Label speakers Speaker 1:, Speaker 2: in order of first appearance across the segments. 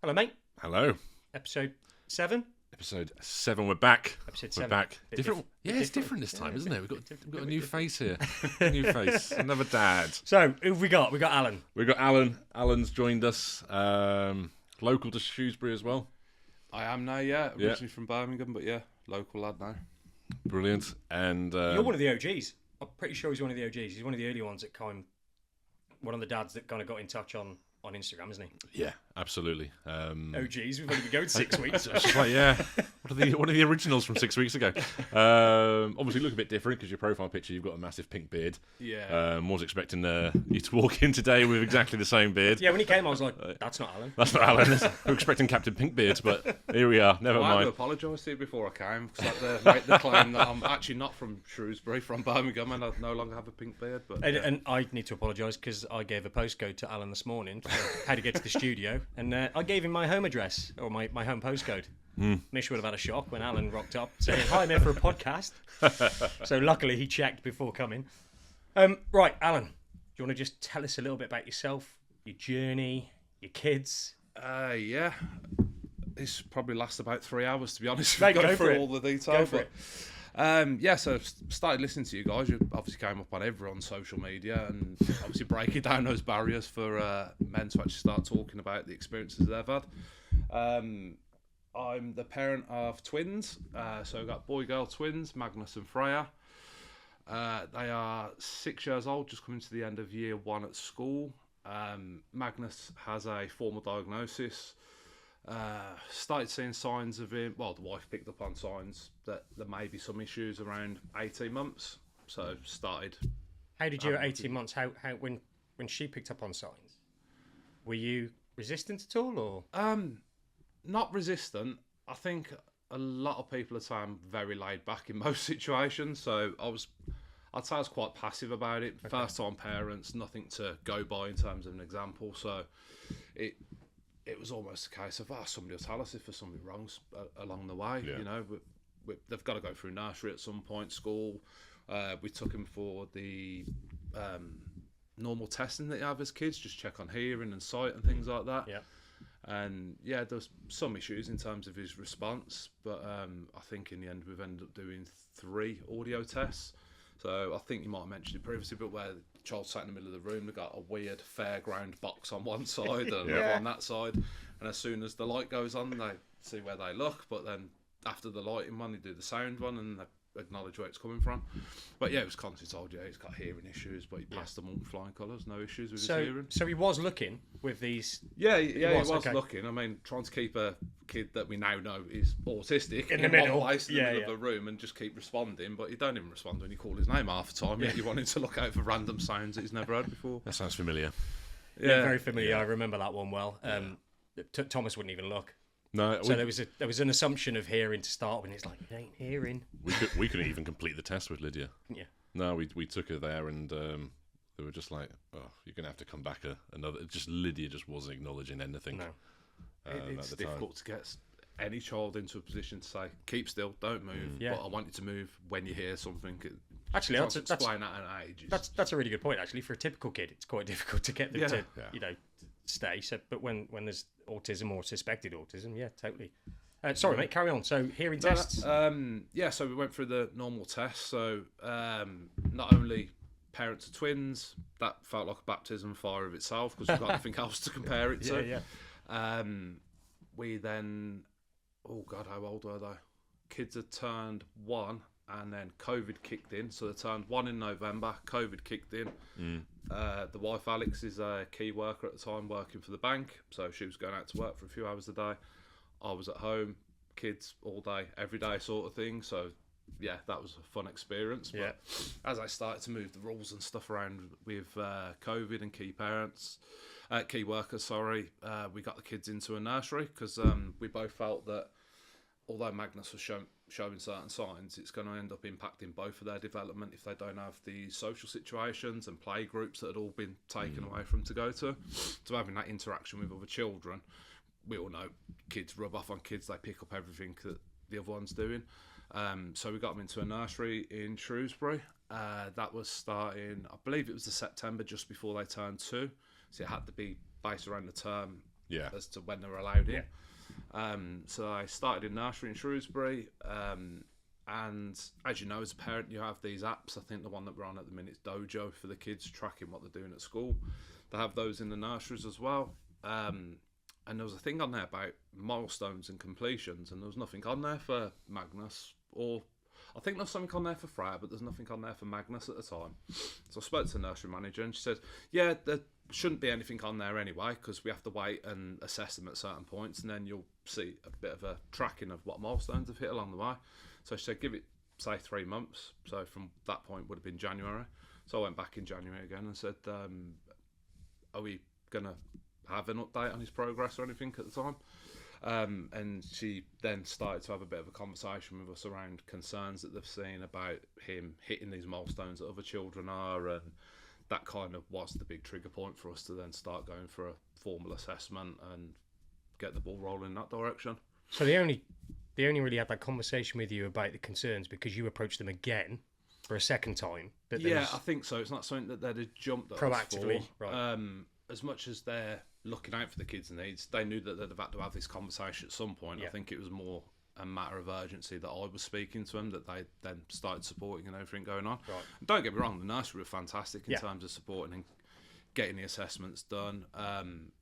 Speaker 1: Hello, mate.
Speaker 2: Hello.
Speaker 1: Episode 7.
Speaker 2: Episode 7. We're back.
Speaker 1: Episode
Speaker 2: We're
Speaker 1: 7.
Speaker 2: back.
Speaker 1: Bit
Speaker 2: Different.
Speaker 1: diff-
Speaker 2: It's different this time, isn't it? We've
Speaker 1: bit
Speaker 2: got a new face here. New face. Another dad.
Speaker 1: So, who have we got? We got Allan.
Speaker 2: We've got Allan. Allan's joined us. Local to Shrewsbury as well.
Speaker 3: I am now, yeah. Originally from Birmingham, but yeah, local lad now.
Speaker 2: Brilliant. And
Speaker 1: You're one of the OGs. I'm pretty sure he's one of the OGs. He's one of the early ones that one of the dads that kind of got in touch on Instagram, isn't he?
Speaker 2: yeah, absolutely.
Speaker 1: OGs, we've only been going 6 weeks.
Speaker 2: It's just like, yeah. What are the originals from 6 weeks ago? Obviously, look a bit different because your profile picture, you've got a massive pink beard.
Speaker 3: Yeah.
Speaker 2: Was expecting you to walk in today with exactly the same beard.
Speaker 1: Yeah, when he came, I was like, that's not Allan.
Speaker 2: That's not Allan. We're expecting Captain Pinkbeard, but here we are. Never
Speaker 3: I had to
Speaker 2: mind.
Speaker 3: apologise to you before I came because I had to make the claim that I'm actually not from Shrewsbury, from Birmingham, and I no longer have a pink beard. But
Speaker 1: And I need to apologise because I gave a postcode to Allan this morning for how to get to the studio, and I gave him my home address, or my home postcode. Mish would have had a shock when Allan rocked up saying, "Hi, I'm here for a podcast." So luckily he checked before coming. Right, Allan, do you want to just tell us a little bit about yourself, your journey, your kids?
Speaker 3: yeah. This probably lasts about 3 hours, to be honest.
Speaker 1: Right,
Speaker 3: Go
Speaker 1: go for
Speaker 3: through
Speaker 1: it.
Speaker 3: all the detail.
Speaker 1: Go for it.
Speaker 3: So started listening to you guys. You obviously came up on everyone's social media and obviously breaking down those barriers for men to actually start talking about the experiences they've had. I'm the parent of twins. So I've got boy-girl twins, Magnus and Freya. They are 6 years old, just coming to the end of year 1 at school. Magnus has a formal diagnosis. Started seeing signs of him. Well, the wife picked up on signs that there may be some issues around 18 months. So started.
Speaker 1: How did you at 18 months? How when she picked up on signs, were you resistant at all, or?
Speaker 3: Not resistant. I think a lot of people are saying very laid back in most situations. So I'd say I was quite passive about it.
Speaker 1: Okay.
Speaker 3: First time parents, nothing to go by in terms of an example. So it was almost a case of, somebody will tell us if there's something wrong along the way.
Speaker 2: Yeah.
Speaker 3: You know, they've got to go through nursery at some point, school. We took him for the normal testing that you have as kids, just check on hearing and sight and things like that.
Speaker 1: Yeah.
Speaker 3: And yeah, there's some issues in terms of his response, but I think in the end we've ended up doing 3 audio tests. So I think you might have mentioned it previously, but where the child sat in the middle of the room, they've got a weird fairground box on one side and on that side. And as soon as the light goes on, they see where they look. But then after the lighting one, they do the sound one and they acknowledge where it's coming from. But yeah, it was constantly told, he's got hearing issues, but he passed them all flying colours, no issues with his hearing.
Speaker 1: So he was looking with these.
Speaker 3: Yeah, he was
Speaker 1: okay.
Speaker 3: looking. I mean, trying to keep a kid that we now know is autistic
Speaker 1: In the middle.
Speaker 3: one place in the middle of the room and just keep responding, but he don't even respond when you call his name half the time. Yet you want him to look out for random sounds that he's never heard before.
Speaker 2: That sounds familiar.
Speaker 1: Yeah, very familiar. I remember that one well. Thomas wouldn't even look.
Speaker 2: No,
Speaker 1: So there was an assumption of hearing to start with, and it's like, you ain't hearing.
Speaker 2: we couldn't even complete the test with Lydia.
Speaker 1: Yeah.
Speaker 2: No, we took her there and they were just like, you're going to have to come back another. Just Lydia just wasn't acknowledging anything.
Speaker 1: No.
Speaker 3: It's difficult to get any child into a position to say, keep still, don't move, but I want you to move when you hear something.
Speaker 1: Actually, that's
Speaker 3: explain that at an age.
Speaker 1: That's a really good point. Actually, for a typical kid, it's quite difficult to get them to stay. So, but when there's autism or suspected autism, yeah, totally. Sorry, mate, carry on. So hearing tests.
Speaker 3: So we went through the normal tests. So not only parents of twins, that felt like a baptism fire of itself because we've got nothing else to compare it to. We then, how old were they? Kids had turned 1 and then COVID kicked in. So they turned 1 in November, COVID kicked in. The wife, Alex, is a key worker at the time working for the bank. So she was going out to work for a few hours a day. I was at home, kids all day, every day sort of thing. So yeah, that was a fun experience. But as I started to move the rules and stuff around with COVID and key workers, we got the kids into a nursery because we both felt that although Magnus was showing certain signs, it's going to end up impacting both of their development if they don't have the social situations and play groups that had all been taken away from to go to. So having that interaction with other children, we all know kids rub off on kids, they pick up everything that the other one's doing. So we got them into a nursery in Shrewsbury. That was starting, I believe it was the September just before they turned 2. So it had to be based around the term as to when they're allowed in. So I started in nursery in Shrewsbury, and as you know, as a parent, you have these apps. I think the one that we're on at the minute is Dojo for the kids, tracking what they're doing at school. They have those in the nurseries as well. And there was a thing on there about milestones and completions, and there was nothing on there for Magnus, or I think there's something on there for Freya, but there's nothing on there for Magnus at the time. So I spoke to the nursery manager, and she said, yeah, there shouldn't be anything on there anyway, because we have to wait and assess them at certain points, and then you'll see a bit of a tracking of what milestones have hit along the way. So she said, give it, say, 3 months. So from that point would have been January. So I went back in January again and said, are we going to have an update on his progress or anything at the time? And she then started to have a bit of a conversation with us around concerns that they've seen about him hitting these milestones that other children are, and that kind of was the big trigger point for us to then start going for a formal assessment and get the ball rolling in that direction.
Speaker 1: So they only really had that conversation with you about the concerns because you approached them again for a second time. But
Speaker 3: yeah, I think so. It's not something that they'd jumped at
Speaker 1: proactively,
Speaker 3: us for. Right. As much as they're looking out for the kids' needs, they knew that they'd have had to have this conversation at some point. I think it was more a matter of urgency that I was speaking to them, that they then started supporting and everything going on.
Speaker 1: Right.
Speaker 3: And don't get me wrong, the nursery were fantastic in terms of supporting and getting the assessments done.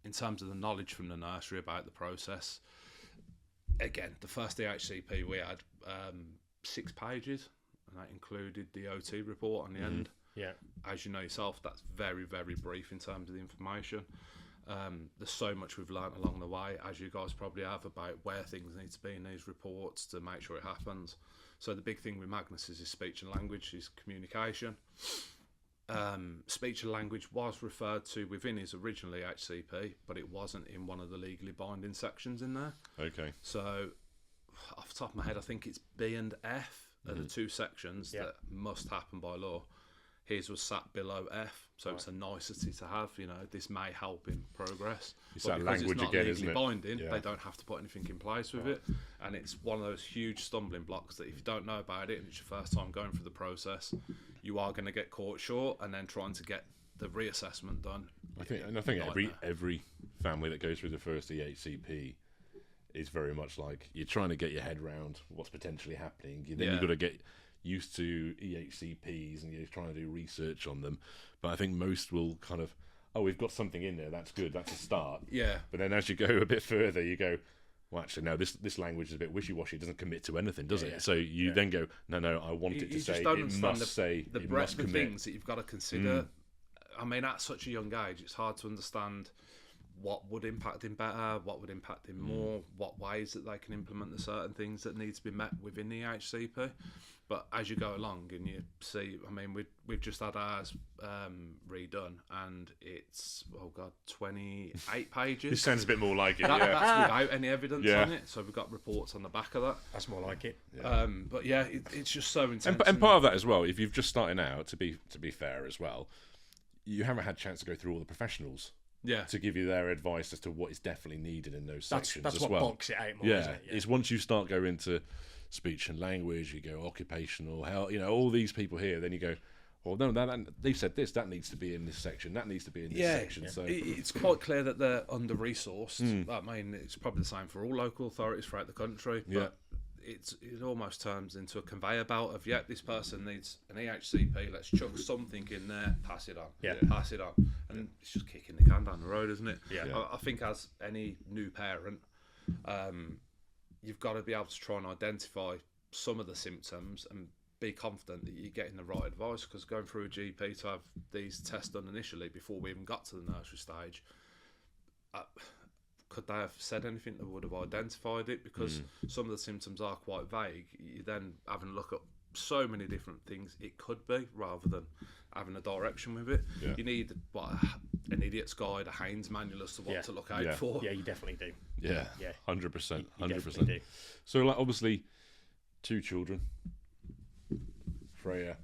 Speaker 3: In terms of the knowledge from the nursery about the process, again, the first DHCP we had 6 pages, and that included the OT report on the end.
Speaker 1: Yeah.
Speaker 3: As you know yourself, that's very, very brief in terms of the information. There's so much we've learnt along the way, as you guys probably have, about where things need to be in these reports to make sure it happens. So the big thing with Magnus is his speech and language, his communication. Speech and language was referred to within his original HCP, but it wasn't in one of the legally binding sections in there.
Speaker 2: Okay.
Speaker 3: So off the top of my head, I think it's B and F are the 2 sections that must happen by law. His was sat below F, so it's a nicety to have. You know, this may help in progress.
Speaker 2: It's that language again, isn't it?
Speaker 3: Binding, they don't have to put anything in place with it, and it's one of those huge stumbling blocks that if you don't know about it and it's your first time going through the process, you are going to get caught short, and then trying to get the reassessment done.
Speaker 2: I think every family that goes through the first EHCP is very much like you're trying to get your head around what's potentially happening. Then you've got to get used to EHCPs and you're trying to do research on them. But I think most will kind of, we've got something in there, that's good, that's a start.
Speaker 3: Yeah.
Speaker 2: But then as you go a bit further, you go, well, actually, no, this language is a bit wishy-washy, it doesn't commit to anything, does it?
Speaker 3: Yeah.
Speaker 2: So you then go, no, I want it to say, it must say,
Speaker 3: the
Speaker 2: it
Speaker 3: breadth
Speaker 2: must
Speaker 3: of
Speaker 2: commit.
Speaker 3: things that you've got to consider. I mean, at such a young age, it's hard to understand what would impact him better, what would impact him more, what ways that they can implement the certain things that need to be met within the HCP. But as you go along and you see, I mean, we've just had ours redone, and it's 28 pages.
Speaker 2: This sounds a bit more like it.
Speaker 3: That's without any evidence on it. So we've got reports on the back of that.
Speaker 1: That's more like it.
Speaker 3: But yeah, it's just so intense.
Speaker 2: And part of that as well, if you've just starting out, to be fair as well, you haven't had a chance to go through all the professionals. To give you their advice as to what is definitely needed in those sections
Speaker 1: that's
Speaker 2: as
Speaker 1: what
Speaker 2: well.
Speaker 1: bulks it out more, isn't it?
Speaker 2: It's once you start going into speech and language, you go occupational health, all these people here, then you go, well, no, they said this, that needs to be in this section, that needs to be in this section. So
Speaker 3: it's quite clear that they're under-resourced. I mean, it's probably the same for all local authorities throughout the country, but it almost turns into a conveyor belt of, this person needs an EHCP, let's chuck something in there, pass it on, pass it on. And it's just kicking the can down the road, isn't it? I think as any new parent, you've got to be able to try and identify some of the symptoms and be confident that you're getting the right advice, because going through a GP to have these tests done initially before we even got to the nursery stage, could they have said anything that would have identified it? Because some of the symptoms are quite vague. You then having a look at so many different things it could be, rather than having a direction with it. You need an idiot's guide, a Haynes manual as to what to look out for.
Speaker 1: Yeah, you definitely do.
Speaker 2: 100%. So like, obviously 2 children, Freya,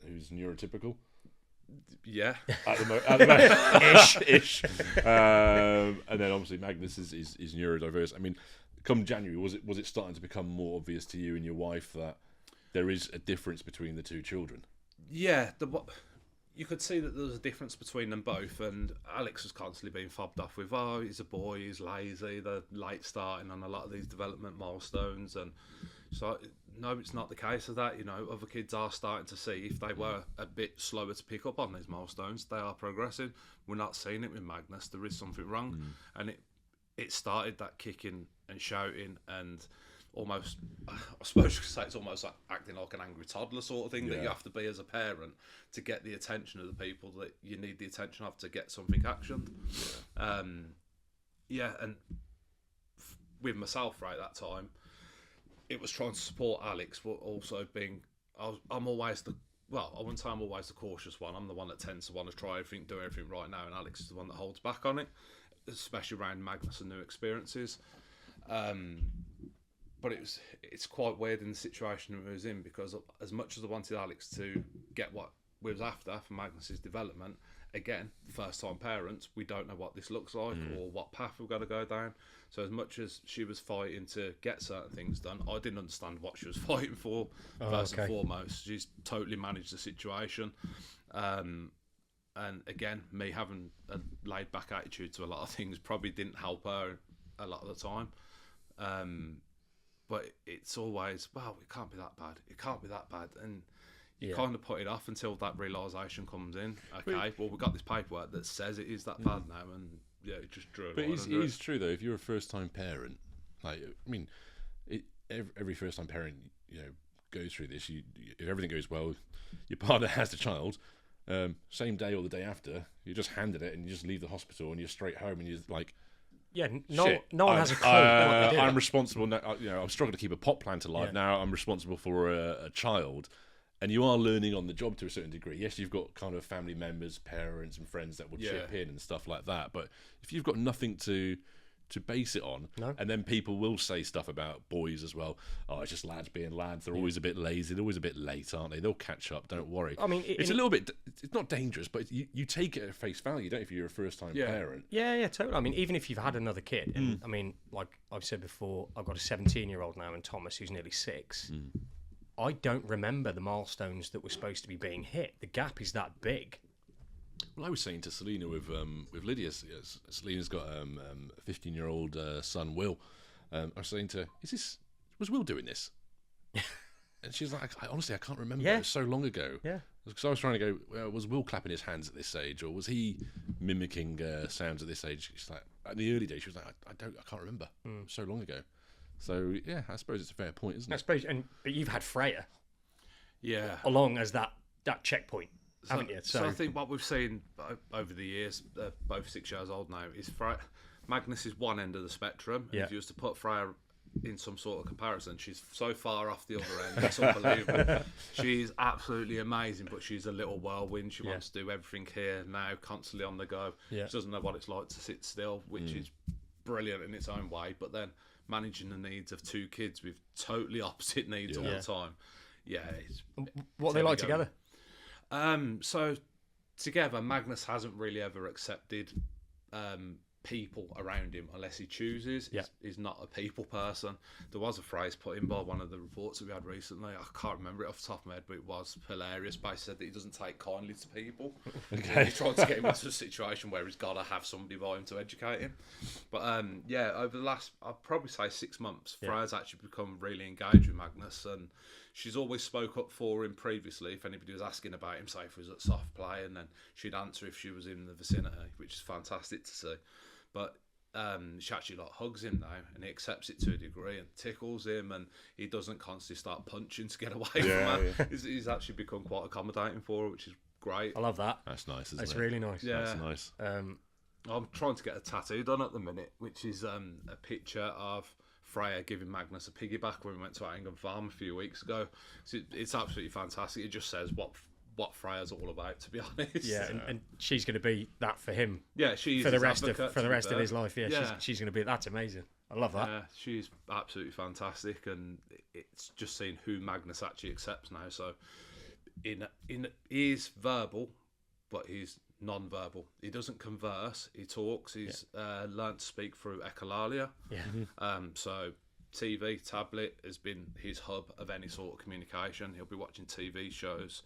Speaker 2: who's neurotypical at the moment, ish. And then obviously Magnus is neurodiverse. I mean, come January, was it starting to become more obvious to you and your wife that there is a difference between the 2 children?
Speaker 3: Yeah, you could see that there was a difference between them both, and Alex was constantly being fobbed off with, oh, he's a boy, he's lazy, they're late starting on a lot of these development milestones, and so no, it's not the case of that. Other kids are starting to see, if they were a bit slower to pick up on these milestones, they are progressing. We're not seeing it with Magnus. There is something wrong, and it started that kicking and shouting and almost, I suppose you could say it's almost like acting like an angry toddler sort of thing that you have to be as a parent to get the attention of the people that you need the attention of to get something actioned. And with myself right at that time, it was trying to support Alex, but also being, I'm always I wouldn't say I'm always the cautious one. I'm the one that tends to want to try everything, do everything right now, and Alex is the one that holds back on it, especially around Magnus and new experiences. But it's quite weird in the situation we was in, because as much as I wanted Alex to get what we was after for Magnus's development, again, first-time parents, we don't know what this looks like or what path we've got to go down. So as much as she was fighting to get certain things done, I didn't understand what she was fighting for, first and foremost. She's totally managed the situation. And again, me having a laid-back attitude to a lot of things probably didn't help her a lot of the time. But it's always, well, it can't be that bad. It can't be that bad. And you kind of put it off until that realisation comes in. Okay, well, we've got this paperwork that says it is that bad now. And it just drew
Speaker 2: But it is true, though, if you're a first-time parent, every first-time parent, goes through this. If everything goes well, your partner has the child, same day or the day after, you just handed it and you just leave the hospital and you're straight home and you're like...
Speaker 1: Yeah, no one has a clue.
Speaker 2: I'm responsible now. I'm struggling to keep a pot plant alive now. I'm responsible for a child, and you are learning on the job to a certain degree. Yes, you've got kind of family members, parents, and friends that will chip in and stuff like that. But if you've got nothing to base it on, and then people will say stuff about boys as well. Oh, it's just lads being lads. They're always a bit lazy. They're always a bit late, aren't they? They'll catch up. Don't worry. I mean, it's a little bit. It's not dangerous, but you take it at face value, don't you? If you're a first-time parent.
Speaker 1: Yeah, totally. I mean, even if you've had another kid, and I mean, like I've said before, I've got a 17-year-old now, and Thomas, who's nearly 6. I don't remember the milestones that were supposed to be being hit. The gap is that big.
Speaker 2: Well, I was saying to Selena with Lydia, Selena's got a 15-year-old son, Will. I was saying to her, was Will doing this? And she's like, honestly, I can't remember. It was so long ago. Yeah. Because I was trying to go, well, was Will clapping his hands at this age, or was he mimicking sounds at this age? She's like, in the early days, she was like, I can't remember. So long ago. So yeah, I suppose it's a fair point, isn't it?
Speaker 1: I suppose, but you've had Freya.
Speaker 3: Yeah.
Speaker 1: Along as that checkpoint. Haven't you?
Speaker 3: So I think what we've seen over the years, both 6 years old now, is Magnus is one end of the spectrum. Yeah. If you was to put Freya in some sort of comparison, she's so far off the other end. It's unbelievable. She's absolutely amazing, but she's a little whirlwind. She wants to do everything here now, constantly on the go. Yeah. She doesn't know what it's like to sit still, which is brilliant in its own way. But then managing the needs of 2 kids with totally opposite needs all the time. Yeah.
Speaker 1: What are they like together?
Speaker 3: So together, Magnus hasn't really ever accepted people around him unless he chooses. He's not a people person. There was a phrase put in by one of the reports that we had recently. I can't remember it off the top of my head, but it was hilarious. Basically said that he doesn't take kindly to people. Okay. He's trying to get him into a situation where he's got to have somebody by him to educate him. But over the last, I'd probably say 6 months, Freya's actually become really engaged with Magnus, and she's always spoke up for him previously if anybody was asking about him, say if he was at soft play, and then she'd answer if she was in the vicinity, which is fantastic to see. But she actually hugs him now, and he accepts it to a degree and tickles him, and he doesn't constantly start punching to get away from her. Yeah. He's actually become quite accommodating for her, which is great.
Speaker 1: I love that.
Speaker 2: That's nice, isn't it?
Speaker 1: That's really nice.
Speaker 3: Yeah.
Speaker 2: That's nice.
Speaker 3: I'm trying to get a tattoo done at the minute, which is a picture of Freya giving Magnus a piggyback when we went to Allan Farm a few weeks ago. So it's absolutely fantastic. It just says what Freya's all about, to be honest.
Speaker 1: Yeah, and she's going to be that for him.
Speaker 3: Yeah, she's
Speaker 1: for the rest of his life. Yeah. She's going to be. That's amazing. I love that.
Speaker 3: Yeah, she's absolutely fantastic, and it's just seeing who Magnus actually accepts now. So, he's verbal, but he's non-verbal. He doesn't converse. He talks. He's learned to speak through echolalia. Yeah. So TV, tablet has been his hub of any sort of communication. He'll be watching TV shows.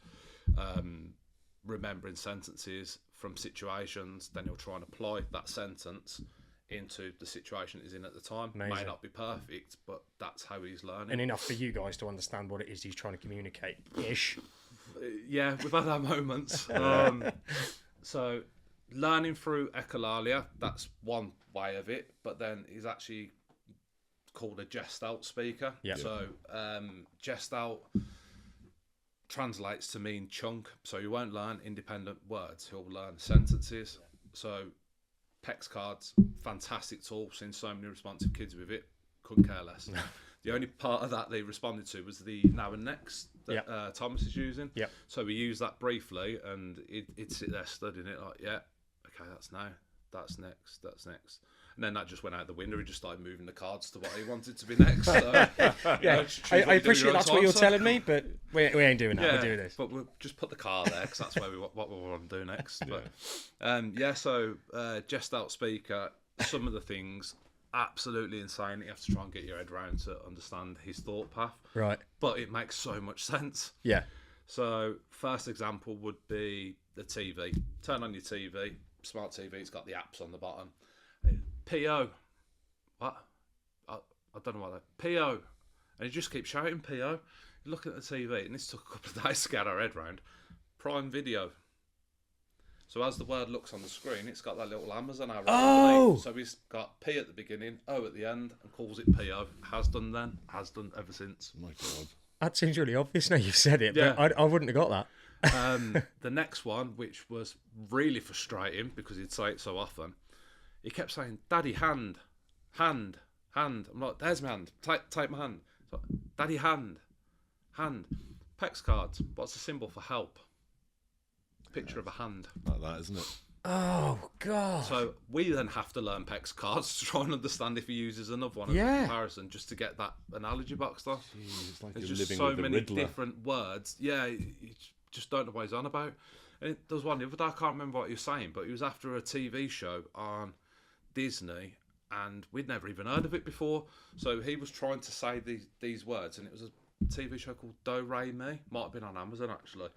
Speaker 3: remembering sentences from situations. Then he'll try and apply that sentence into the situation he's in at the time.
Speaker 1: Amazing.
Speaker 3: May not be perfect, but that's how he's learning.
Speaker 1: And enough for you guys to understand what it is he's trying to communicate ish.
Speaker 3: Yeah, we've had our moments. So learning through echolalia, that's one way of it, but then he's actually called a gestalt speaker.
Speaker 1: Yeah.
Speaker 3: So gestalt translates to mean chunk, so he won't learn independent words, he'll learn sentences. So PEX cards, fantastic tool, seen so many responsive kids with it, couldn't care less. The only part of that they responded to was the now and next that Thomas is using.
Speaker 1: Yep.
Speaker 3: So we used that briefly, and he'd sit there studying it like, yeah, okay, that's now, that's next, that's next. And then that just went out the window. He just started moving the cards to what he wanted to be next. So,
Speaker 1: I appreciate that's what you're telling me, but we ain't doing that. We're doing this.
Speaker 3: But we'll just put the car there because that's where what we want to do next. But so gestalt speaker, some of the things absolutely insane. You have to try and get your head around to understand his thought path.
Speaker 1: Right.
Speaker 3: But it makes so much sense.
Speaker 1: Yeah.
Speaker 3: So first example would be the TV. Turn on your TV, smart TV. It's got the apps on the bottom. PO. What? I don't know what that. PO. And he just keeps shouting PO. You're looking at the TV, and this took a couple of days to get our head round. Prime Video. So as the word looks on the screen, it's got that little Amazon arrow.
Speaker 1: Oh!
Speaker 3: So he's got P at the beginning, O at the end, and calls it PO. Has done then, has done ever since.
Speaker 2: My God.
Speaker 1: That seems really obvious now you've said it,
Speaker 3: Yeah.
Speaker 1: but I wouldn't have got that.
Speaker 3: The next one, which was really frustrating because he'd say it so often, he kept saying, Daddy, hand, hand, hand. I'm like, there's my hand. Take my hand. Like, Daddy, hand, hand. PEX cards. What's the symbol for help? Picture of a hand.
Speaker 2: Like that, isn't it?
Speaker 1: Oh, God.
Speaker 3: So we then have to learn PEX cards to try and understand if he uses another one as a comparison, just to get that analogy boxed off.
Speaker 2: Jeez, it's like
Speaker 3: There's
Speaker 2: you're
Speaker 3: just
Speaker 2: living
Speaker 3: so
Speaker 2: with the
Speaker 3: many
Speaker 2: Riddler.
Speaker 3: different words. Yeah, you just don't know what he's on about. And there was one the other day, I can't remember what he was saying, but he was after a TV show on Disney, and we'd never even heard of it before. So he was trying to say these words, and it was a TV show called Do Re Mi. Might have been on Amazon, actually.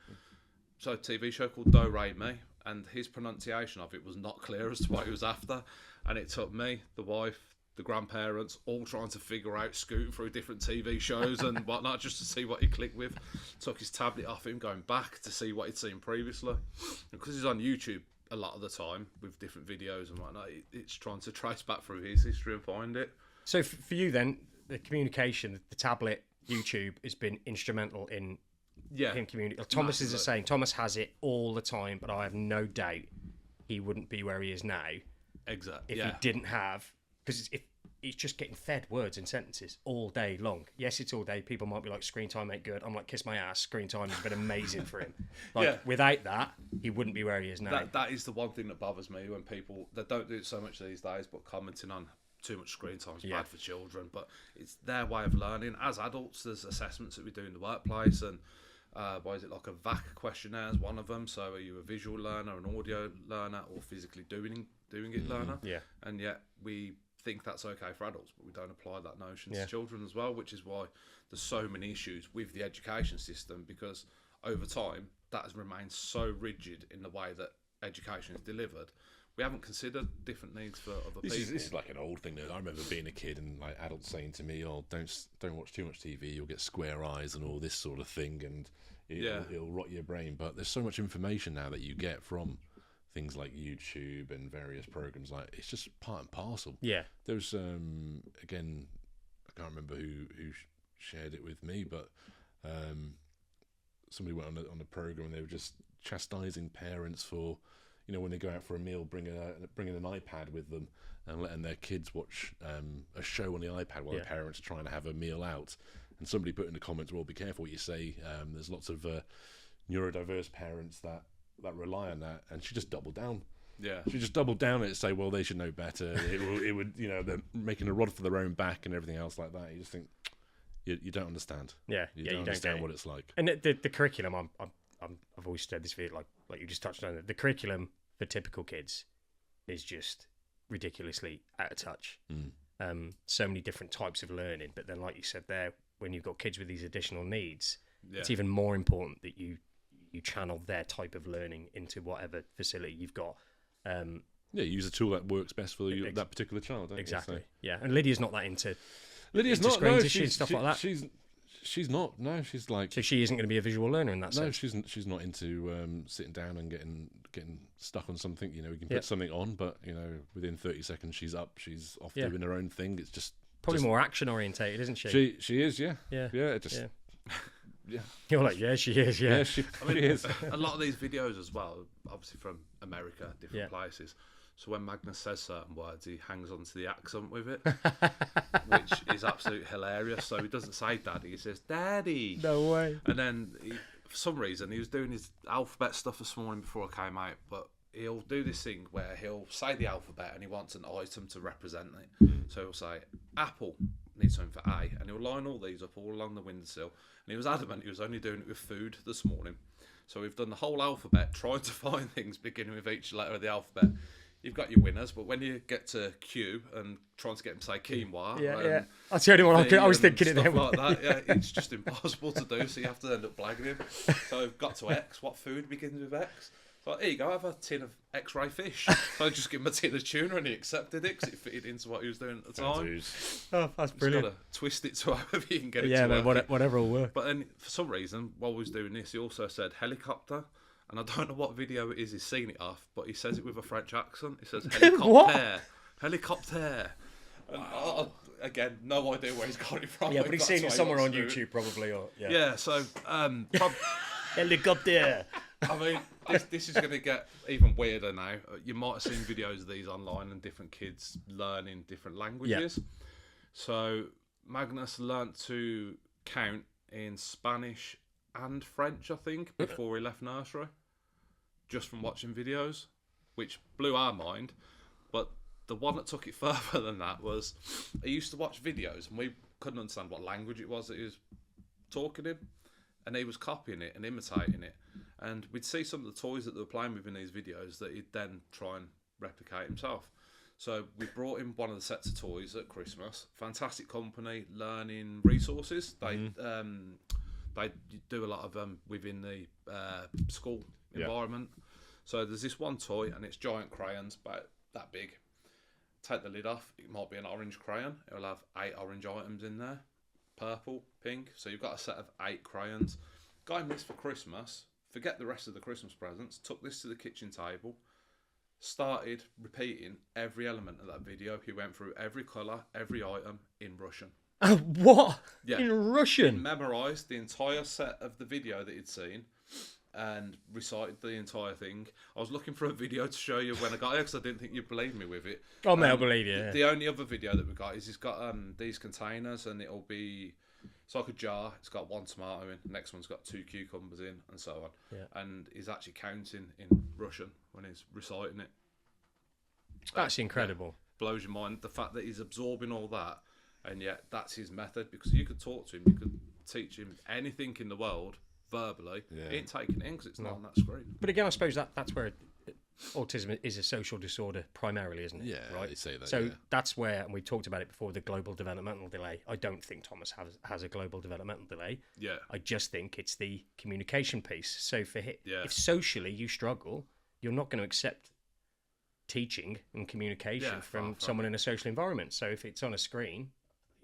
Speaker 3: So a TV show called Do Re Mi, and his pronunciation of it was not clear as to what he was after. And it took me, the wife, the grandparents, all trying to figure out, scooting through different TV shows and whatnot, just to see what he clicked with. Took his tablet off him, going back to see what he'd seen previously. And because he's on YouTube a lot of the time with different videos and whatnot, it's trying to trace back through his history and find it.
Speaker 1: So for you then, the communication, the tablet, YouTube has been instrumental in him communicating. Thomas is the same. Thomas has it all the time, but I have no doubt he wouldn't be where he is now.
Speaker 3: Exactly.
Speaker 1: If he didn't have, because if he's just getting fed words and sentences all day long. Yes, it's all day. People might be like, screen time ain't good. I'm like, kiss my ass. Screen time has been amazing for him. Like without that, he wouldn't be where he is now.
Speaker 3: That is the one thing that bothers me when people, they don't do it so much these days, but commenting on too much screen time is bad for children. But it's their way of learning. As adults, there's assessments that we do in the workplace, and why is it like a VAC questionnaire is one of them. So are you a visual learner, an audio learner, or physically doing it learner?
Speaker 1: Yeah.
Speaker 3: And yet we think that's okay for adults, but we don't apply that notion to children as well, which is why there's so many issues with the education system, because over time that has remained so rigid in the way that education is delivered. We haven't considered different needs for other people.
Speaker 2: This is like an old thing that I remember being a kid and like adults saying to me, "Oh, don't watch too much TV. You'll get square eyes and all this sort of thing, and it'll rot your brain." But there's so much information now that you get from things like YouTube and various programs. Like, it's just part and parcel.
Speaker 1: Yeah.
Speaker 2: There's again, I can't remember who shared it with me, but somebody went on a program and they were just chastising parents for, you know, when they go out for a meal, bringing an iPad with them and letting their kids watch a show on the iPad while the parents are trying to have a meal out. And somebody put in the comments, "Well, be careful what you say. There's lots of neurodiverse parents that rely on that." And she just doubled down.
Speaker 3: Yeah,
Speaker 2: she just doubled down and say, "Well, they should know better. It would, you know, they're making a rod for their own back and everything else like that." You just think you don't understand.
Speaker 1: Yeah,
Speaker 2: you don't understand what it's like.
Speaker 1: And the curriculum, I've always said this for you, like you just touched on it. The curriculum for typical kids is just ridiculously out of touch. So many different types of learning, but then, like you said there, when you've got kids with these additional needs, it's even more important that you you channel their type of learning into whatever facility you've got.
Speaker 2: Yeah, you use a tool that works best for that particular child. Don't
Speaker 1: Exactly.
Speaker 2: You? So.
Speaker 1: Yeah, and Lydia's not that into.
Speaker 2: Lydia's
Speaker 1: into
Speaker 2: not.
Speaker 1: screens,
Speaker 2: No,
Speaker 1: is she? Stuff like that.
Speaker 2: She's not. No, she's like.
Speaker 1: So she isn't going to be a visual learner in that sense.
Speaker 2: No, she's not into sitting down and getting stuck on something. You know, we can put something on, but you know, within 30 seconds she's up. She's off doing her own thing. It's just
Speaker 1: probably more action orientated, isn't she?
Speaker 2: She is. Yeah.
Speaker 1: Yeah.
Speaker 2: Yeah. Just. Yeah.
Speaker 1: Yeah. You're like, yeah, she is. Yeah.
Speaker 2: She
Speaker 3: she
Speaker 2: is.
Speaker 3: A lot of these videos as well, obviously from America, different places. So when Magnus says certain words, he hangs on to the accent with it, which is absolutely hilarious. So he doesn't say daddy, he says daddy.
Speaker 1: No way.
Speaker 3: And then, for some reason, he was doing his alphabet stuff this morning before I came out, but he'll do this thing where he'll say the alphabet and he wants an item to represent it. So he'll say, apple, needs something for A, and he'll line all these up all along the windowsill. And he was adamant he was only doing it with food this morning. So we've done the whole alphabet, trying to find things beginning with each letter of the alphabet. You've got your winners, but when you get to Q and trying to get them to say quinoa,
Speaker 1: that's the only one I was thinking
Speaker 3: stuff
Speaker 1: it.
Speaker 3: Like that, it's just impossible to do. So you have to end up blagging him. So I've got to X. What food begins with X? So here you go. Have a tin of X-ray fish. So I just give him a tin of tuna, and he accepted it because it fitted into what he was doing at the time.
Speaker 1: Oh, that's brilliant.
Speaker 3: Got to twist it to however you can get it.
Speaker 1: Yeah,
Speaker 3: to
Speaker 1: man, whatever will work.
Speaker 3: But then for some reason, while we was doing this, he also said helicopter. And I don't know what video it is he's seen it off, but he says it with a French accent. He says helicopter.
Speaker 1: What?
Speaker 3: Helicopter. And again, no idea where he's got it from.
Speaker 1: Yeah, but he's seen it somewhere on YouTube probably.
Speaker 3: So
Speaker 1: helicopter.
Speaker 3: I mean, this is going to get even weirder now. You might have seen videos of these online and different kids learning different languages. Yeah. So Magnus learnt to count in Spanish and French, I think, before he left nursery, just from watching videos, which blew our mind. But the one that took it further than that was he used to watch videos and we couldn't understand what language it was that he was talking in, and he was copying it and imitating it. And we'd see some of the toys that they were playing with in these videos that he'd then try and replicate himself. So we brought him one of the sets of toys at Christmas. Fantastic company, Learning Resources. They do a lot of them within the school environment. So there's this one toy, and it's giant crayons, about that big. Take the lid off. It might be an orange crayon. It'll have 8 orange items in there. Purple, pink. So you've got a set of 8 crayons. Got him this for Christmas. Forget the rest of the Christmas presents. Took this to the kitchen table. Started repeating every element of that video. He went through every colour, every item in Russian.
Speaker 1: What?
Speaker 3: Yeah.
Speaker 1: In Russian?
Speaker 3: He memorised the entire set of the video that he'd seen and recited the entire thing. I was looking for a video to show you when I got here because I didn't think you'd believe me with it.
Speaker 1: Oh, mate, I believe you. Yeah.
Speaker 3: The only other video that we got is he's got these containers, and it'll be... It's like a jar. It's got 1 tomato in. The next one's got 2 cucumbers in, and so on. Yeah. And he's actually counting in Russian when he's reciting it.
Speaker 1: That's incredible.
Speaker 3: Blows your mind. The fact that he's absorbing all that, and yet that's his method, because you could talk to him, you could teach him anything in the world verbally. He ain't taking it in because it's not on that screen.
Speaker 1: But again, I suppose that's where autism is a social disorder primarily, isn't it?
Speaker 2: Yeah,
Speaker 1: right.
Speaker 2: You say that.
Speaker 1: So that's where, and we talked about it before, the global developmental delay. I don't think Thomas has a global developmental delay.
Speaker 3: Yeah.
Speaker 1: I just think it's the communication piece. So for him, if socially you struggle, you're not going to accept teaching and communication from someone in a social environment. So if it's on a screen,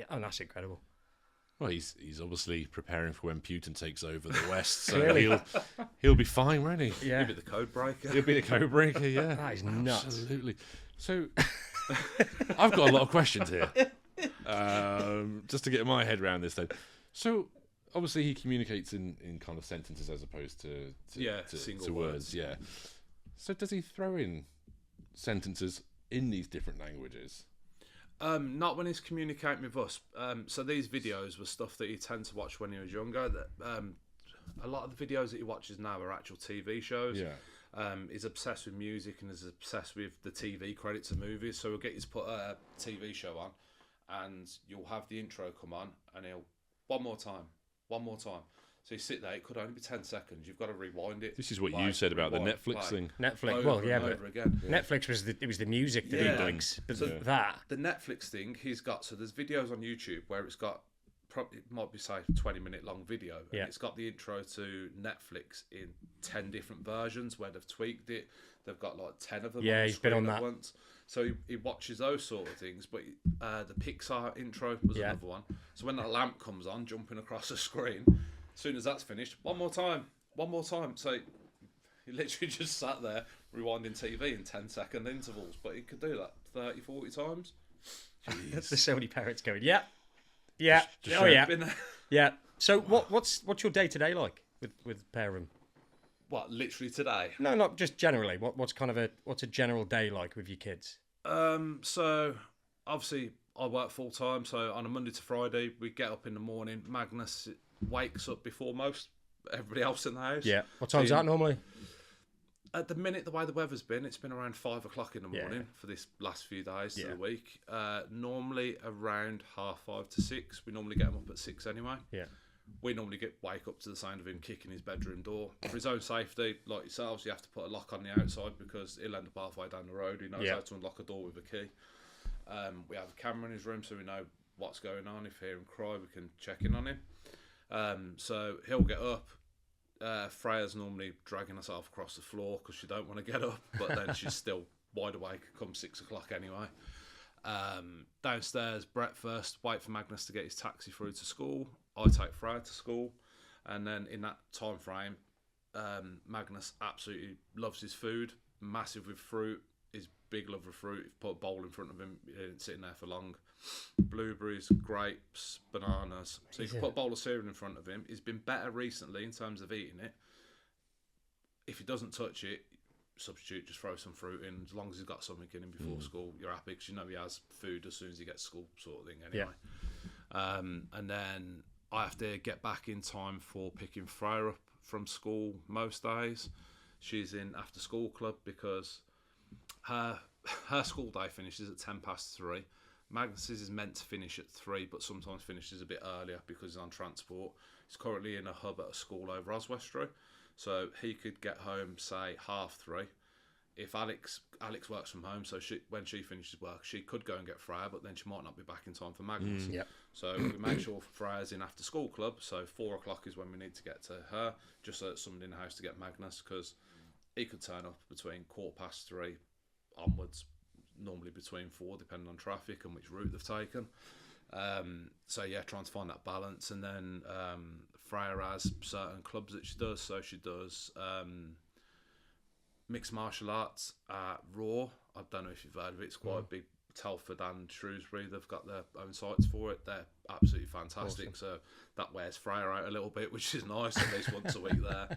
Speaker 1: that's incredible.
Speaker 2: Well, he's obviously preparing for when Putin takes over the West, so he'll be fine, won't he?
Speaker 3: Yeah. He'll be the code breaker.
Speaker 2: He'll be the code breaker, yeah.
Speaker 1: That is nuts.
Speaker 2: Absolutely. So, I've got a lot of questions here. Just to get my head around this, then. So, obviously, he communicates in kind of sentences as opposed to
Speaker 3: single
Speaker 2: words. Yeah. So, does he throw in sentences in these different languages?
Speaker 3: Not when he's communicating with us. So these videos were stuff that he tended to watch when he was younger. A lot of the videos that he watches now are actual TV shows.
Speaker 2: Yeah.
Speaker 3: He's obsessed with music and is obsessed with the TV credits of movies. So we'll get you to put a TV show on, and you'll have the intro come on, and he'll one more time. So you sit there, it could only be 10 seconds. You've got to rewind it.
Speaker 2: This is what you said about the Netflix thing.
Speaker 1: Netflix, over again. Netflix was the music that he likes. But
Speaker 3: the Netflix thing he's got, so there's videos on YouTube where it's got probably it might be say 20-minute long video, and it's got the intro to Netflix in 10 different versions where they've tweaked it. They've got like 10 of them.
Speaker 1: Yeah, he's been on that
Speaker 3: once. So he watches those sort of things. But the Pixar intro was another one. So when that lamp comes on, jumping across the screen, as soon as that's finished, one more time. So he literally just sat there rewinding TV in 10-second intervals. But he could do that 30, 40 times.
Speaker 1: There's so many parents going, yeah. So what's your day-to-day like with parent?
Speaker 3: What, literally today?
Speaker 1: No, not just generally. What's a general day like with your kids?
Speaker 3: So obviously I work full time. So on a Monday to Friday, we get up in the morning. Magnus wakes up before most everybody else in the house.
Speaker 1: Yeah. What time's that normally?
Speaker 3: At the minute, the way the weather's been, it's been around 5 o'clock in the morning for this last few days of the week. Normally around 5:30 to 6. We normally get him up at 6 anyway.
Speaker 1: Yeah.
Speaker 3: We normally wake up to the sound of him kicking his bedroom door. For his own safety, like yourselves, you have to put a lock on the outside because he'll end up halfway down the road. He knows how to unlock a door with a key. We have a camera in his room so we know what's going on. If we hear him cry, we can check in on him. So he'll get up. Freya's normally dragging herself across the floor because she don't want to get up, but then she's still wide awake come 6 o'clock anyway. Downstairs, breakfast, wait for Magnus to get his taxi through to school. I take Freya to school, and then in that time frame, Magnus absolutely loves his food, massive with fruit. He's big love of fruit. If you put a bowl in front of him, he ain't sitting there for long. Blueberries, grapes, bananas. So you can put a bowl of cereal in front of him. He's been better recently in terms of eating it. If he doesn't touch it, substitute, just throw some fruit in. As long as he's got something in him before school, you're happy because you know he has food as soon as he gets to school, sort of thing anyway. And then I have to get back in time for picking Freya up from school most days. She's in after school club because her school day finishes at 3:10. Magnus's is meant to finish at 3, but sometimes finishes a bit earlier because he's on transport. He's currently in a hub at a school over Oswestry, so he could get home, say, 3:30. If Alex works from home, so when she finishes work, she could go and get Freya, but then she might not be back in time for Magnus. So we make sure Freya's in after school club, so 4 o'clock is when we need to get to her, just so there's someone in the house to get Magnus, because he could turn up between 3:15 onwards, normally between 4, depending on traffic and which route they've taken. So yeah, trying to find that balance. And then Freya has certain clubs that she does. So she does mixed martial arts at Raw. I don't know if you've heard of it. It's quite a big. Telford and Shrewsbury, they've got their own sites for it. They're absolutely fantastic. Awesome. So that wears Freya out a little bit, which is nice, at least once a week there.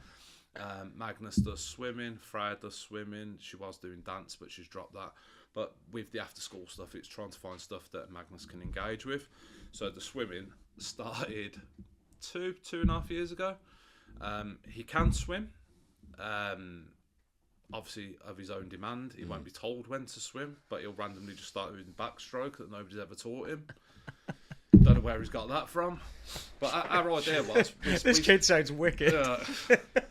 Speaker 3: Magnus does swimming, Freya does swimming. She was doing dance, but she's dropped that. But with the after school stuff, it's trying to find stuff that Magnus can engage with. So the swimming started 2.5 years ago. He can swim. Obviously, of his own demand. He won't be told when to swim, but he'll randomly just start doing backstroke that nobody's ever taught him. Don't know where he's got that from. But our idea was...
Speaker 1: This kid sounds wicked.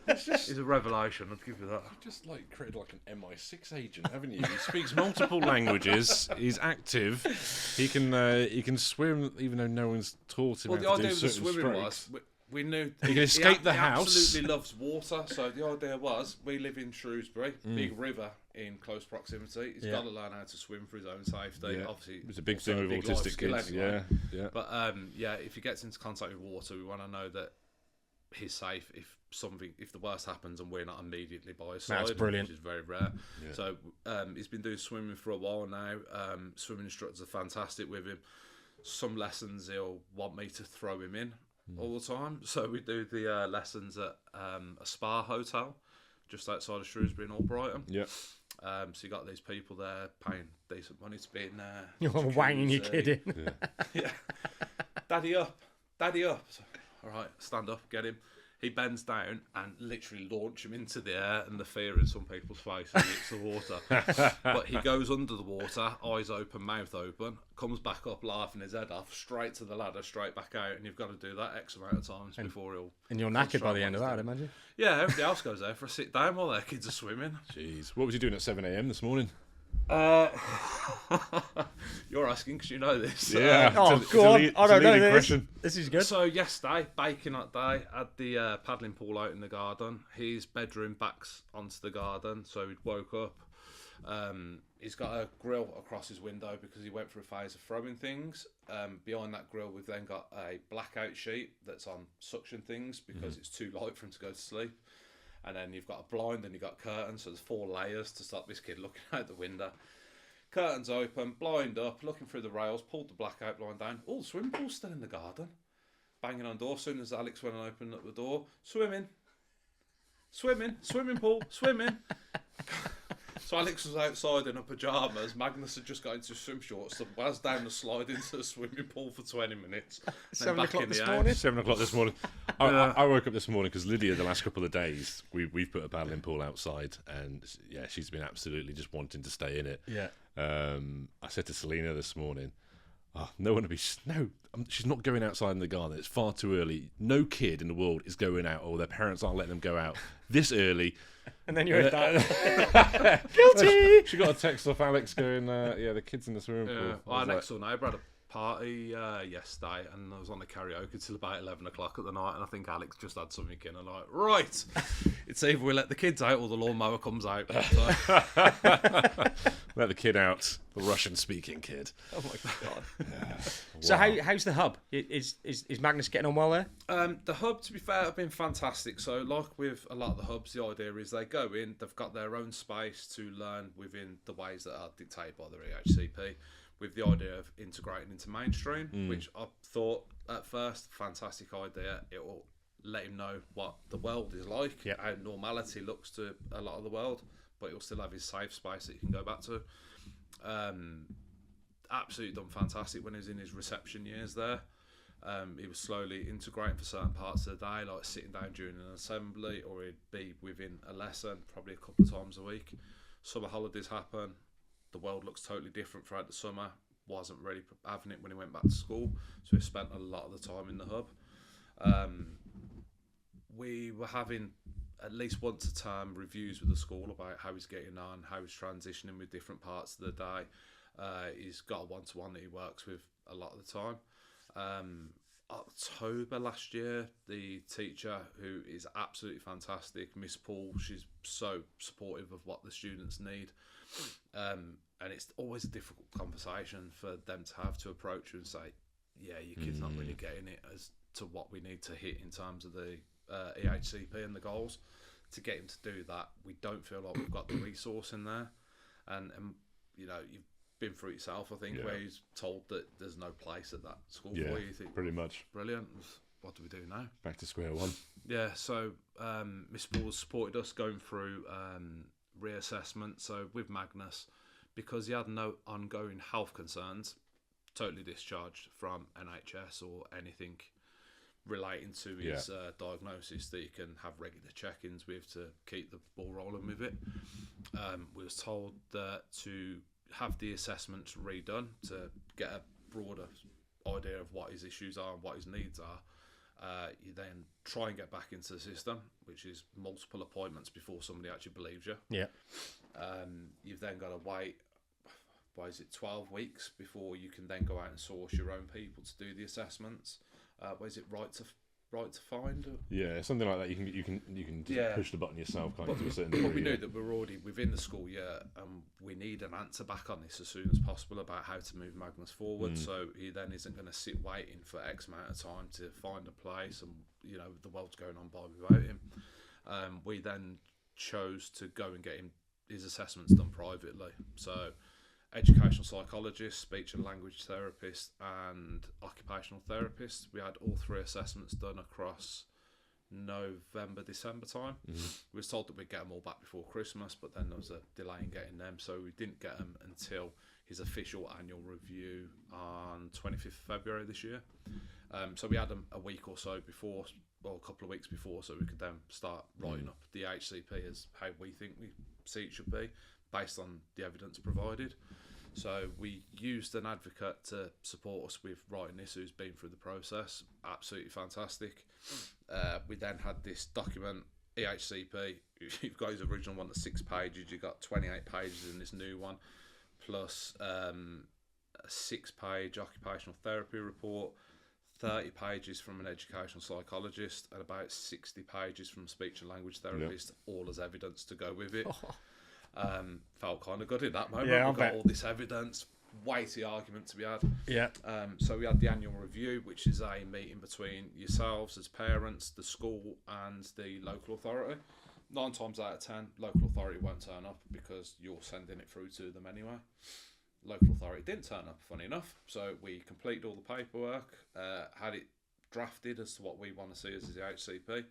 Speaker 3: He's a revelation, I'll give you that.
Speaker 2: You've just created like an MI6 agent, haven't you? He speaks multiple languages. He's active. He can swim even though no one's taught him how to do certain strokes.
Speaker 3: Well, the idea with the swimming was... We knew
Speaker 2: he can escape the house.
Speaker 3: He absolutely loves water, so the idea was we live in Shrewsbury, big river in close proximity. He's got to learn how to swim for his own safety. Yeah. Obviously,
Speaker 2: it's a big thing with autistic kids. Anyway. Yeah.
Speaker 3: But if he gets into contact with water, we want to know that he's safe if the worst happens and we're not immediately by his side.
Speaker 1: That's brilliant.
Speaker 3: Which is very rare. Yeah. So he's been doing swimming for a while now. Swimming instructors are fantastic with him. Some lessons he'll want me to throw him in all the time. So we do the lessons at a spa hotel just outside of Shrewsbury and Albrighton.
Speaker 2: Yep.
Speaker 3: So you got these people there paying decent money to be in there.
Speaker 1: You're wanging your kid in.
Speaker 3: Yeah. Daddy up. So, all right, stand up, get him. He bends down and literally launch him into the air, and the fear in some people's faces hits the water. But he goes under the water, eyes open, mouth open, comes back up laughing his head off, straight to the ladder, straight back out, and you've got to do that X amount of times before he'll...
Speaker 1: And you're knackered by the end of that, I'd imagine.
Speaker 3: Yeah, everybody else goes there for a sit down while their kids are swimming.
Speaker 2: Jeez. What was you doing at 7 a.m. this morning?
Speaker 3: You're asking because you know this.
Speaker 2: Yeah.
Speaker 1: Go on. I don't know this.
Speaker 2: Question.
Speaker 1: This is good.
Speaker 3: So yesterday, baking that day, had the paddling pool out in the garden. His bedroom backs onto the garden, so he woke up. He's got a grill across his window because he went through a phase of throwing things. Behind that grill, we've then got a blackout sheet that's on suction things because it's too light for him to go to sleep. And then you've got a blind and you've got curtains, so there's 4 layers to stop this kid looking out the window. Curtains open, blind up, looking through the rails, pulled the blackout blind down. Oh, the swimming pool's still in the garden. Banging on door. As soon as Alex went and opened up the door, swimming, swimming pool, swimming. So Alex was outside in her pyjamas. Magnus had just got into swim shorts. So was down the slide into the swimming pool for 20 minutes.
Speaker 1: 7 o'clock this morning.
Speaker 2: 7 o'clock this morning. I woke up this morning because Lydia, the last couple of days, we've put a paddling pool outside, and yeah, she's been absolutely just wanting to stay in it.
Speaker 1: Yeah.
Speaker 2: I said to Selena this morning, she's not going outside in the garden. It's far too early. No kid in the world is going out, or their parents aren't letting them go out this early.
Speaker 1: And then you're at that. Guilty!
Speaker 2: She got a text off Alex going, the kids in the swimming pool.
Speaker 3: Our next door neighbour had a party yesterday, and I was on the karaoke till about 11 o'clock at the night, and I think Alex just had something in, and I'm like, right, it's either we let the kids out or the lawnmower comes out. So.
Speaker 2: Let the kid out, the Russian-speaking kid.
Speaker 1: Oh my god!
Speaker 2: Yeah.
Speaker 1: So
Speaker 2: Wow.
Speaker 1: how's the hub? Is Magnus getting on well there?
Speaker 3: The hub, to be fair, have been fantastic. So, like with a lot of the hubs, the idea is they go in, they've got their own space to learn within the ways that are dictated by the EHCP, with the idea of integrating into mainstream, which I thought at first, fantastic idea. It will let him know what the world is like, how normality looks to a lot of the world, but he'll still have his safe space that he can go back to. Absolutely done fantastic when he was in his reception years there. He was slowly integrating for certain parts of the day, like sitting down during an assembly, or he'd be within a lesson probably a couple of times a week. Summer holidays happen. The world looks totally different throughout the summer. Wasn't really having it when he went back to school, so he spent a lot of the time in the hub. We were having at least once a term reviews with the school about how he's getting on, how he's transitioning with different parts of the day. He's got a one-to-one that he works with a lot of the time. October last year, the teacher, who is absolutely fantastic, Miss Paul, she's so supportive of what the students need. And it's always a difficult conversation for them to have to approach you and say, yeah, your kid's not really getting it as to what we need to hit in terms of the EHCP and the goals. To get him to do that, we don't feel like we've got the resource in there. And you know, you've been through it yourself, I think, where he's told that there's no place at that school for you. You think,
Speaker 2: pretty much.
Speaker 3: Brilliant. What do we do now?
Speaker 2: Back to square one.
Speaker 3: Yeah, so Miss Paul supported us going through reassessment. So with Magnus, because he had no ongoing health concerns, totally discharged from NHS or anything relating to his diagnosis that he can have regular check-ins with to keep the ball rolling with it. We was told that to have the assessments redone to get a broader idea of what his issues are and what his needs are. You then try and get back into the system, which is multiple appointments before somebody actually believes you.
Speaker 1: Yeah.
Speaker 3: You've then got to wait, 12 weeks before you can then go out and source your own people to do the assessments. Is it right to find?
Speaker 2: Yeah, something like that. You can just push the button yourself, can't you, to a certain degree.
Speaker 3: But we knew that we're already within the school year, and we need an answer back on this as soon as possible about how to move Magnus forward. So he then isn't going to sit waiting for X amount of time to find a place, and you know the world's going on by without him. We then chose to go and get him his assessments done privately. So educational psychologist, speech and language therapist, and occupational therapist. We had all 3 assessments done across November, December time. We was told that we'd get them all back before Christmas, but then there was a delay in getting them, so we didn't get them until his official annual review on 25th of February this year. So we had them a week or so before, or a couple of weeks before, so we could then start writing up the HCP as how we think we see it should be, based on the evidence provided. So we used an advocate to support us with writing this, who's been through the process. Absolutely fantastic. We then had this document, EHCP. You've got his original one at 6 pages. You've got 28 pages in this new one. plus a 6-page occupational therapy report, 30 pages from an educational psychologist, and about 60 pages from a speech and language therapist, all as evidence to go with it. Felt kind of good in that moment.
Speaker 1: Yeah,
Speaker 3: we got all this evidence, weighty argument to be had.
Speaker 1: Yeah.
Speaker 3: So we had the annual review, which is a meeting between yourselves as parents, the school, and the local authority. 9 times out of 10, local authority won't turn up because you're sending it through to them anyway. Local authority didn't turn up, funny enough. So we completed all the paperwork, had it drafted as to what we want to see as the HCP,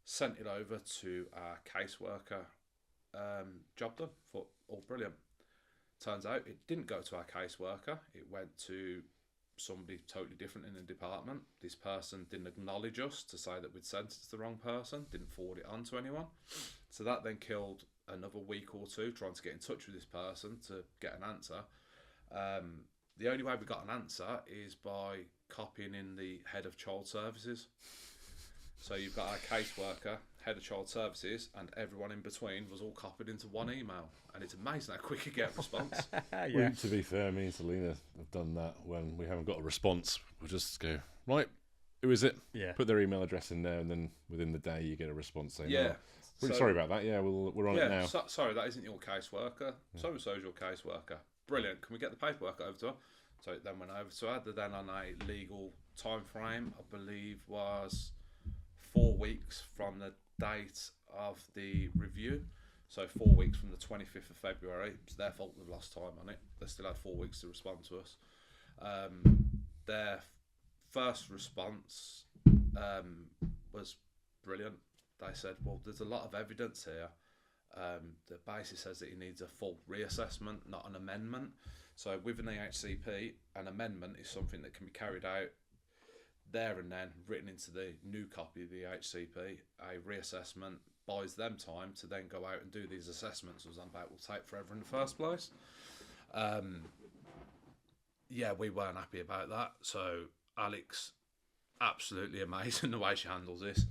Speaker 3: sent it over to our caseworker. Job done. Thought, all brilliant. Turns out it didn't go to our caseworker. It went to somebody totally different in the department. This person didn't acknowledge us to say that we'd sent it to the wrong person, didn't forward it on to anyone. So that then killed another week or two trying to get in touch with this person to get an answer. The only way we got an answer is by copying in the head of child services. So you've got our caseworker, head of child services, and everyone in between was all copied into one email. And it's amazing how quick you get a response.
Speaker 2: Yeah. To be fair, me and Selena have done that when we haven't got a response. We'll just go, right, who is it?
Speaker 1: Yeah.
Speaker 2: Put their email address in there, and then within the day you get a response saying,
Speaker 3: Yeah.
Speaker 2: Really sorry about that. Yeah, we're on it now.
Speaker 3: Sorry, that isn't your caseworker. So-and-so is your caseworker. Brilliant. Can we get the paperwork over to her? So it then went over to her. Then on a legal time frame, I believe was 4 weeks from the date of the review. So 4 weeks from the 25th of February. It's their fault they've lost time on it. They still had 4 weeks to respond to us. Their first response was brilliant. They said, well, there's a lot of evidence here. The basis says that he needs a full reassessment, not an amendment. So with an EHCP, an amendment is something that can be carried out there and then, written into the new copy of the EHCP. A reassessment buys them time to then go out and do these assessments, as I'm about will take forever in the first place. Yeah, we weren't happy about that. So Alex, absolutely amazing the way she handles this.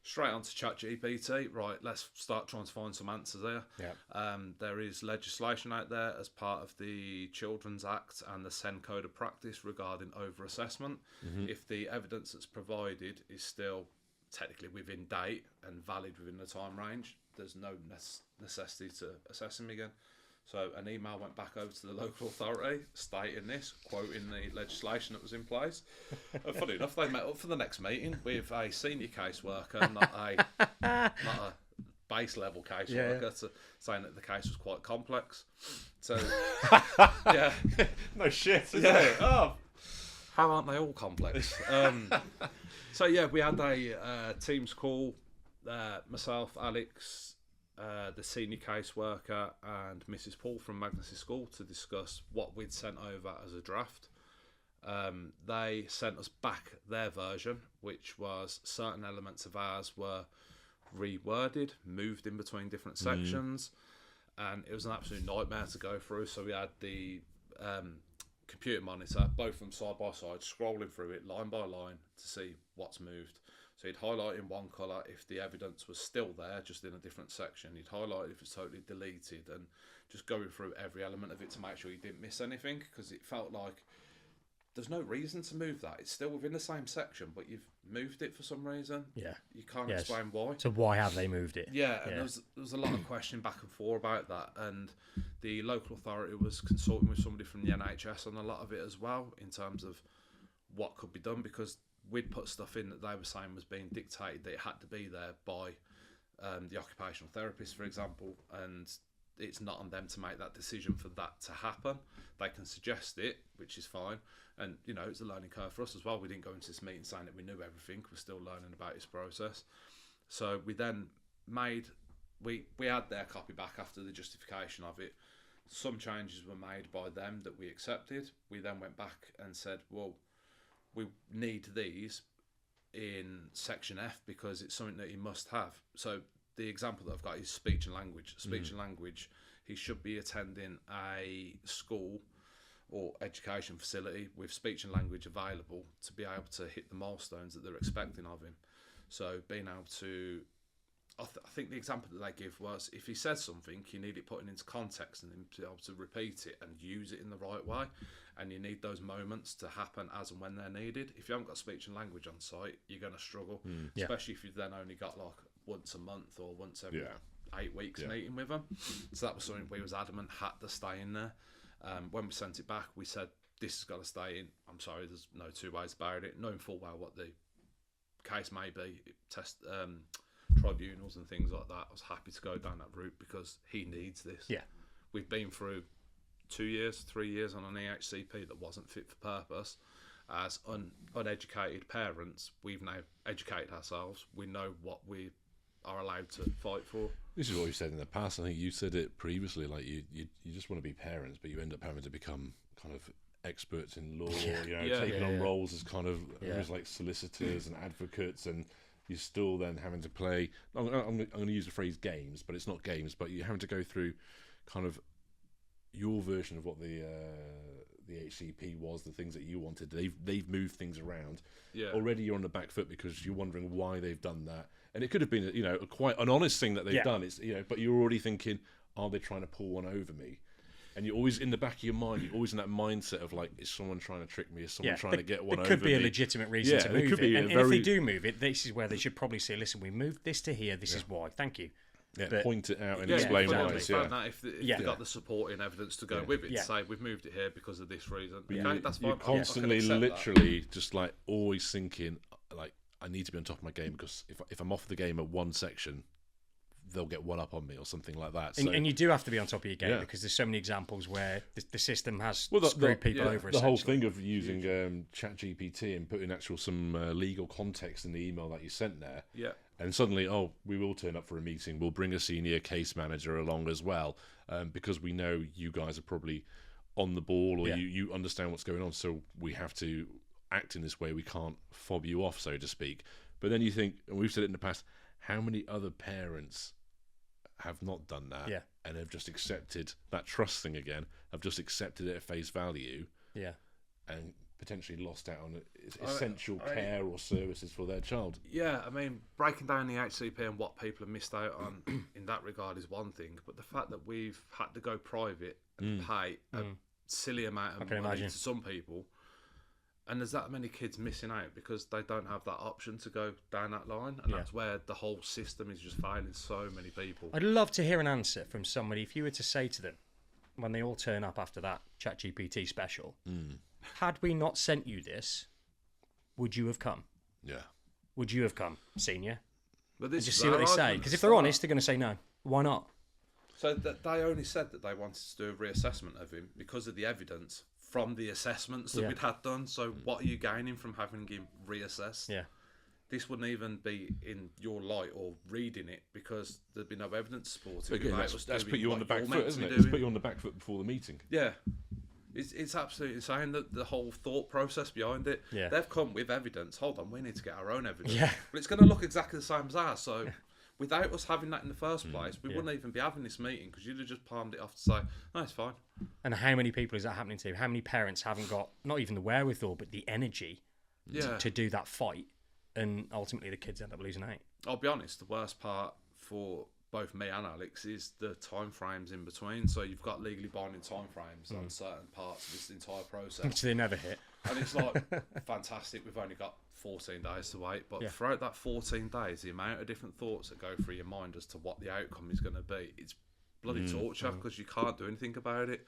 Speaker 3: Straight on to ChatGPT. Right, let's start trying to find some answers there.
Speaker 1: Yeah.
Speaker 3: There is legislation out there as part of the Children's Act and the SEN Code of Practice regarding over-assessment. Mm-hmm. If the evidence that's provided is still technically within date and valid within the time range, there's no necessity to assess him again. So an email went back over to the local authority stating this, quoting the legislation that was in place. And funny enough, they met up for the next meeting with a senior caseworker, not a base level caseworker, saying that the case was quite complex. So, yeah.
Speaker 2: No shit.
Speaker 3: Yeah. Oh, how aren't they all complex? So yeah, we had a Teams call. Myself, Alex, the senior caseworker, and Mrs. Paul from Magnus' school to discuss what we'd sent over as a draft. They sent us back their version, which was certain elements of ours were reworded, moved in between different sections, and it was an absolute nightmare to go through. So we had the computer monitor, both of them side by side, scrolling through it line by line to see what's moved. So he'd highlight in one colour if the evidence was still there, just in a different section. He'd highlight if it's totally deleted, and just going through every element of it to make sure you didn't miss anything, because it felt like there's no reason to move that. It's still within the same section, but you've moved it for some reason.
Speaker 1: Yeah.
Speaker 3: You can't explain why.
Speaker 1: So why have they moved it?
Speaker 3: Yeah, and there was a lot of questioning back and forth about that, and the local authority was consulting with somebody from the NHS on a lot of it as well, in terms of what could be done, because we'd put stuff in that they were saying was being dictated that it had to be there by the occupational therapist, for example, and it's not on them to make that decision for that to happen. They can suggest it, which is fine, and you know, it's a learning curve for us as well. We didn't go into this meeting saying that we knew everything. We're still learning about this process. So we then we had their copy back after the justification of it. Some changes were made by them that we accepted. We then went back and said, well, we need these in section F because it's something that he must have. So the example that I've got is speech and language. Speech and language, he should be attending a school or education facility with speech and language available to be able to hit the milestones that they're expecting of him. So being able to I think the example that they give was if he says something, you need it put into context and then to be able to repeat it and use it in the right way. And you need those moments to happen as and when they're needed. If you haven't got speech and language on site, you're going to struggle, especially if you've then only got like once a month or once every 8 weeks meeting with them. So that was something we was adamant had to stay in there. When we sent it back, we said, this has got to stay in. I'm sorry, there's no two ways about it. Knowing full well what the case may be, tribunals and things like that, I was happy to go down that route because he needs this.
Speaker 1: Yeah.
Speaker 3: We've been through 2 years, 3 years on an EHCP that wasn't fit for purpose. As uneducated parents, we've now educated ourselves. We know what we are allowed to fight for.
Speaker 2: This is what we've said in the past. I think you said it previously, like you just want to be parents, but you end up having to become kind of experts in law, taking on roles as kind of almost like solicitors and advocates, and you're still then having to play. I'm going to use the phrase games, but it's not games. But you're having to go through kind of your version of what the HCP was, the things that you wanted. They've moved things around. Yeah. Already you're on the back foot because you're wondering why they've done that, and it could have been quite an honest thing that they've done. It's but you're already thinking, are they trying to pull one over me? And you're always in the back of your mind. You're always in that mindset of like, is someone trying to trick me? Is someone trying to get one over me?
Speaker 1: It could be a legitimate reason to move it. And if they do move it, this is where they should probably say, listen, we moved this to here. This is why. Thank you.
Speaker 2: Yeah, but point it out and explain why.
Speaker 3: If they've got the supporting evidence to go with it, to say we've moved it here because of this reason. Okay, that's fine.
Speaker 2: You're constantly, literally, just like always thinking, like, I need to be on top of my game because if I'm off the game at one section, they'll get one up on me or something like that. So,
Speaker 1: and you do have to be on top of your game because there's so many examples where the system has screwed people over.
Speaker 2: The whole thing of using ChatGPT and putting some legal context in the email that you sent there.
Speaker 3: Yeah.
Speaker 2: And suddenly, we will turn up for a meeting. We'll bring a senior case manager along as well because we know you guys are probably on the ball or you understand what's going on. So we have to act in this way. We can't fob you off, so to speak. But then you think, and we've said it in the past, how many other parents have not done that and have just accepted that trust thing again, have just accepted it at face value and potentially lost out on essential care or services for their child.
Speaker 3: Yeah, I mean, breaking down the HCP and what people have missed out on in that regard is one thing, but the fact that we've had to go private and pay a silly amount of money to some people, and there's that many kids missing out because they don't have that option to go down that line, and that's where the whole system is just failing so many people.
Speaker 1: I'd love to hear an answer from somebody. If you were to say to them, when they all turn up after that ChatGPT special, had we not sent you this, would you have come?
Speaker 2: Yeah.
Speaker 1: Would you have come, senior?
Speaker 3: But this
Speaker 1: and just see what they say. Because if they're honest, they're going to say no. Why not?
Speaker 3: So they only said that they wanted to do a reassessment of him because of the evidence from the assessments that we'd had done. So what are you gaining from having him reassessed?
Speaker 1: Yeah.
Speaker 3: This wouldn't even be in your light or reading it because there'd be no evidence supporting it.
Speaker 2: Again, that's put you on the back foot, isn't it? It's put you on the back foot before the meeting.
Speaker 3: Yeah. It's absolutely insane that the whole thought process behind it.
Speaker 1: Yeah.
Speaker 3: They've come with evidence. Hold on, we need to get our own evidence.
Speaker 1: Yeah.
Speaker 3: But it's going to look exactly the same as ours. So without us having that in the first place, we wouldn't even be having this meeting because you'd have just palmed it off to say, no, it's fine.
Speaker 1: And how many people is that happening to? How many parents haven't got not even the wherewithal, but the energy to do that fight? And ultimately, the kids end up losing out.
Speaker 3: I'll be honest, the worst part for both me and Alex is the time frames in between. So you've got legally binding time frames on certain parts of this entire process.
Speaker 1: Which they never hit.
Speaker 3: And it's like, fantastic, we've only got 14 days to wait. But throughout that 14 days, the amount of different thoughts that go through your mind as to what the outcome is going to be, it's bloody torture because you can't do anything about it.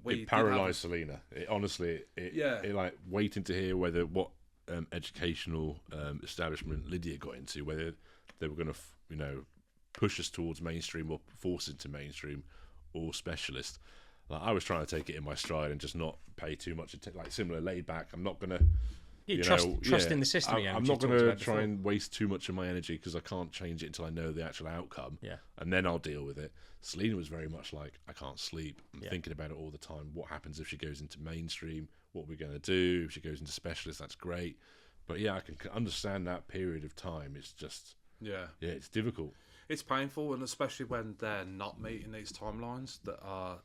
Speaker 2: It paralysed Selena. It like waiting to hear what educational establishment Lydia got into, whether they were going to, push us towards mainstream or force into mainstream or specialist. Like, I was trying to take it in my stride and just not pay too much attention, like similar laid back. I'm not going to
Speaker 1: trust in the system.
Speaker 2: I'm not going to try and waste too much of my energy because I can't change it until I know the actual outcome.
Speaker 1: Yeah.
Speaker 2: And then I'll deal with it. Selena was very much like, I can't sleep. I'm thinking about it all the time. What happens if she goes into mainstream? What are we going to do? If she goes into specialist, that's great. But I can understand that period of time. It's just, it's difficult.
Speaker 3: It's painful, and especially when they're not meeting these timelines that are